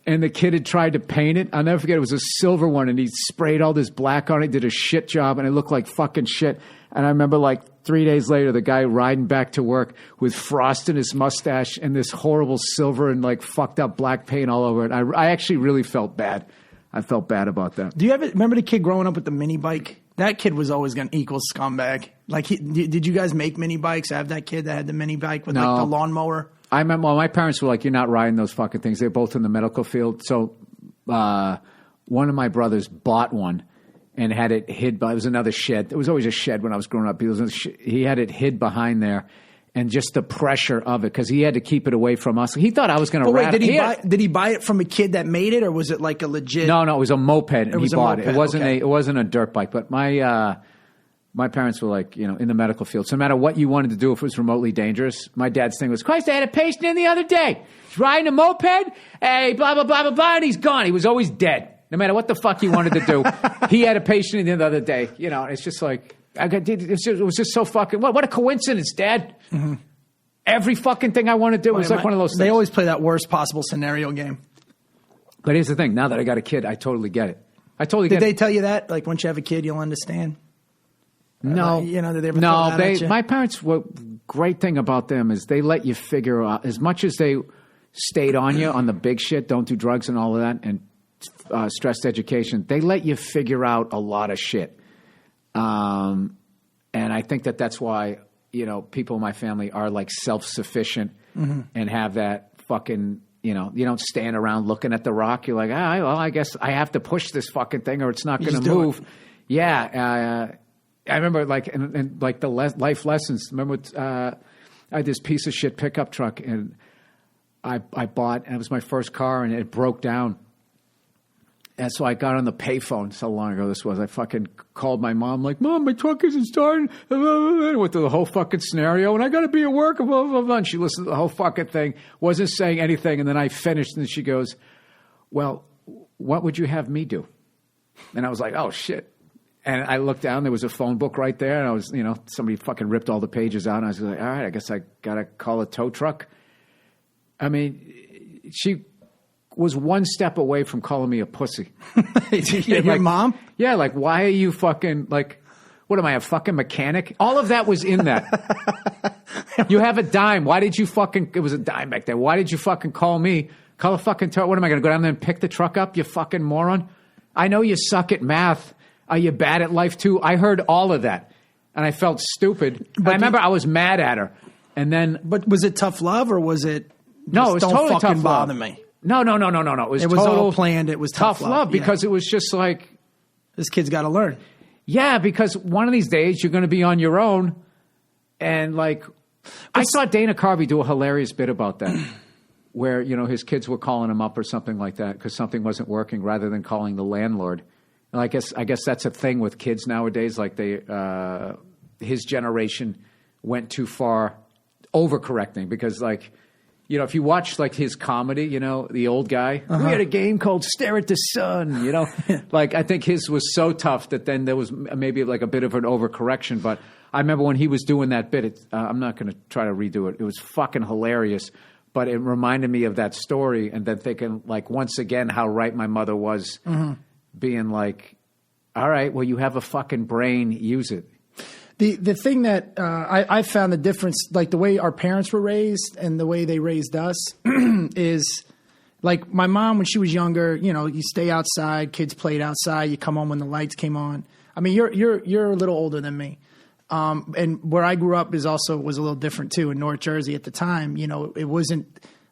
And the kid had tried to paint it. I'll never forget. It was a silver one. And he sprayed all this black on it, did a shit job. And it looked like fucking shit. And I remember like 3 days later, the guy riding back to work with frost in his mustache and this horrible silver and like fucked up black paint all over it. I actually really felt bad. I felt bad about that. Do you remember the kid growing up with the mini bike? That kid was always going to equal scumbag. Like, did you guys make mini bikes? I have that kid that had the mini bike with like the lawnmower. I remember my parents were like, you're not riding those fucking things. They're both in the medical field. So one of my brothers bought one and had it hid by, it was another shed. There was always a shed when I was growing up. He had it hid behind there. And just the pressure of it, because he had to keep it away from us. He thought I was going to rat it. Did he buy it from a kid that made it, or was it like a legit? No, it was a moped. And he bought it. It wasn't okay. It wasn't a dirt bike. But my parents were like, in the medical field. So no matter what you wanted to do, if it was remotely dangerous, my dad's thing was, Christ, I had a patient in the other day. He's riding a moped. Hey, blah blah blah blah blah, and he's gone. He was always dead. No matter what the fuck he wanted to do, he had a patient in the other day. It's just like. It was just so fucking. What a coincidence, Dad. Mm-hmm. Every fucking thing I want to do was like one of those things. They always play that worst possible scenario game. But here's the thing. Now that I got a kid, I totally get it. Did they tell you that? Like, once you have a kid, you'll understand? No. Did they ever throw that at you? My parents, great thing about them is they let you figure out, as much as they stayed on you on the big shit, don't do drugs and all of that, and stressed education, they let you figure out a lot of shit. And I think that's why, people in my family are like self-sufficient and have that fucking, you don't stand around looking at the rock. You're like, I guess I have to push this fucking thing or it's not going to move. Yeah. I remember like, and like the life lessons. Remember, I had this piece of shit pickup truck and I bought, and it was my first car and it broke down. And so I got on the payphone. So long ago this was. I fucking called my mom, like, Mom, my truck isn't starting. I went through the whole fucking scenario, and I got to be at work. Blah, blah, blah. And she listened to the whole fucking thing, wasn't saying anything. And then I finished, and she goes, well, what would you have me do? And I was like, oh, shit. And I looked down. There was a phone book right there. And I was, somebody fucking ripped all the pages out. And I was like, all right, I guess I got to call a tow truck. I mean, she was one step away from calling me a pussy. Your mom? Yeah, like, why are you fucking, like, what am I, a fucking mechanic? All of that was in that. You have a dime. Why did you fucking, it was a dime back there. Why did you fucking call me? Call a fucking, what am I going to go down there and pick the truck up, you fucking moron? I know you suck at math. Are you bad at life too? I heard all of that. And I felt stupid. But I remember I was mad at her. And then. But was it tough love or was it? No, it was totally tough love. Don't fucking bother me. No. It was all planned. It was tough love because it was just like. This kid's got to learn. Yeah, because one of these days you're going to be on your own. And like, I saw Dana Carvey do a hilarious bit about that. Where, his kids were calling him up or something like that because something wasn't working rather than calling the landlord. And I guess that's a thing with kids nowadays. Like his generation went too far overcorrecting because like, if you watch like his comedy, the old guy, we had a game called Stare at the Sun, like I think his was so tough that then there was maybe like a bit of an overcorrection. But I remember when he was doing that bit, I'm not going to try to redo it. It was fucking hilarious. But it reminded me of that story and then thinking like once again how right my mother was being like, all right, well, you have a fucking brain, use it. The thing that I found the difference, like the way our parents were raised and the way they raised us is like my mom when she was younger, you stay outside, kids played outside, you come home when the lights came on. I mean, you're a little older than me. And where I grew up was a little different too in North Jersey at the time. It wasn't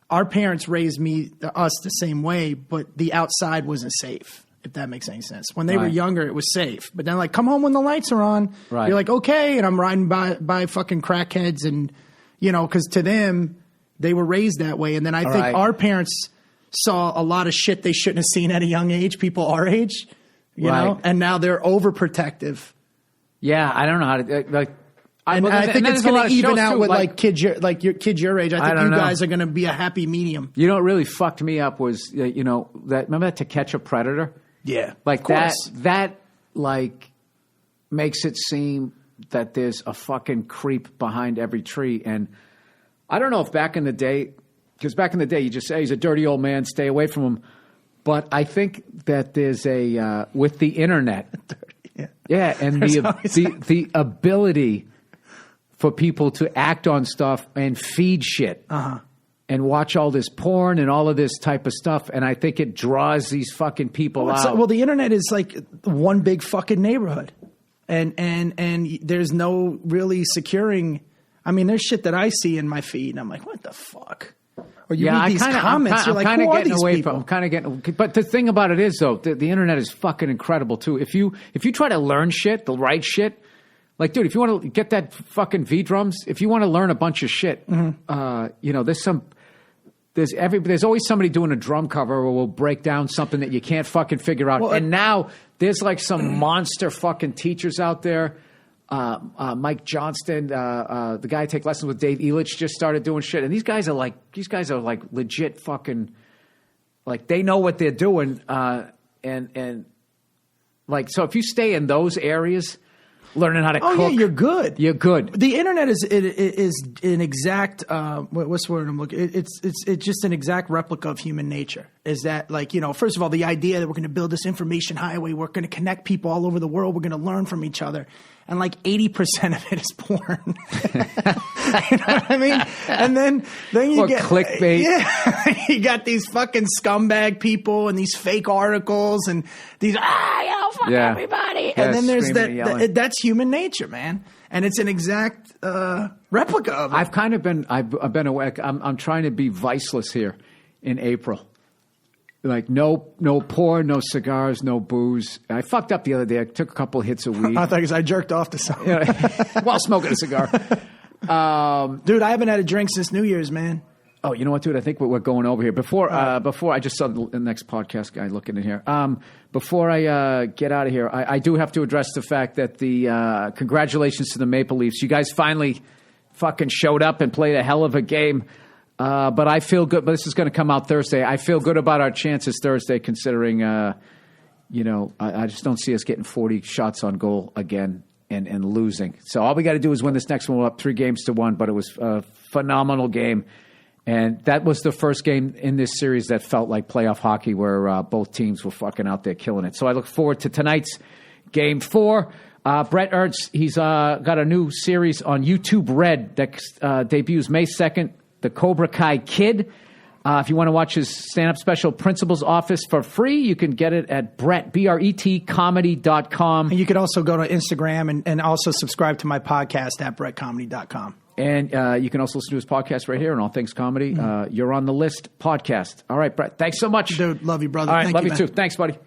our parents raised us the same way, but the outside wasn't safe. If that makes any sense. When they were younger, it was safe. But then, like, come home when the lights are on. Right. You're like, okay. And I'm riding by fucking crackheads and, because to them, they were raised that way. And then I think our parents saw a lot of shit they shouldn't have seen at a young age, people our age, you know? And now they're overprotective. Yeah, I don't know how to, like. I think it's going to even out with like kids your age. I think you guys are going to be a happy medium. You know what really fucked me up was, remember that To Catch a Predator? Yeah, like that like makes it seem that there's a fucking creep behind every tree. And I don't know if back in the day, because back in the day you just say he's a dirty old man, stay away from him. But I think that there's with the internet, and the ability for people to act on stuff and feed shit. And watch all this porn and all of this type of stuff. And I think it draws these fucking people out. Well, the internet is like one big fucking neighborhood. And there's no really securing. I mean, there's shit that I see in my feed and I'm like, what the fuck? or you read these comments, you're like, who are these people? I'm kind of getting, but the thing about it is though, the internet is fucking incredible too. If you try to learn shit, the right shit, like dude, if you want to get that fucking V drums, if you want to learn a bunch of shit, you know, there's always somebody doing a drum cover or will break down something that you can't fucking figure out. Well, and now there's like some monster fucking teachers out there. Mike Johnston, the guy I take lessons with, Dave Elitch, just started doing shit. And these guys are like legit fucking, like they know what they're doing. And like, so if you stay in those areas, learning how to cook. Oh, yeah, you're good. You're good. The internet is an exact, what's the word I'm looking, it's just an exact replica of human nature. Is that like, you know, first of all, the idea that we're going to build this information highway, we're going to connect people all over the world, we're going to learn from each other. And like 80% of it is porn. You know what I mean? And then you get clickbait. Yeah, you got these fucking scumbag people and these fake articles and these fuck everybody. Yeah, and then there's that's human nature, man. And it's an exact replica of it. I've been away. I'm trying to be viceless here in April. Like no porn, no cigars, no booze. I fucked up the other day. I took a couple hits of weed. I thought I jerked off to something while smoking a cigar. Dude, I haven't had a drink since New Year's, man. Oh, you know what, dude? I think we're going over here. Before I just saw the next podcast guy looking in here. Before I get out of here, I do have to address the fact that the congratulations to the Maple Leafs. You guys finally fucking showed up and played a hell of a game. But I feel good. But this is going to come out Thursday. I feel good about our chances Thursday, considering, you know, I just don't see us getting 40 shots on goal again and losing. So all we got to do is win this next one. We're up 3-1, but it was a phenomenal game. And that was the first game in this series that felt like playoff hockey, where both teams were fucking out there killing it. So I look forward to tonight's Game 4. Bret Ernst, he's got a new series on YouTube Red that debuts May 2nd. The Cobra Kai Kid. If you want to watch his stand-up special, Principal's Office, for free, you can get it at BretComedy.com. And you can also go to Instagram and also subscribe to my podcast at BretComedy.com. And you can also listen to his podcast right here on All Things Comedy. You're on the List podcast. All right, Bret, thanks so much. Dude, love you, brother. All right, Thank love you too. Thanks, buddy.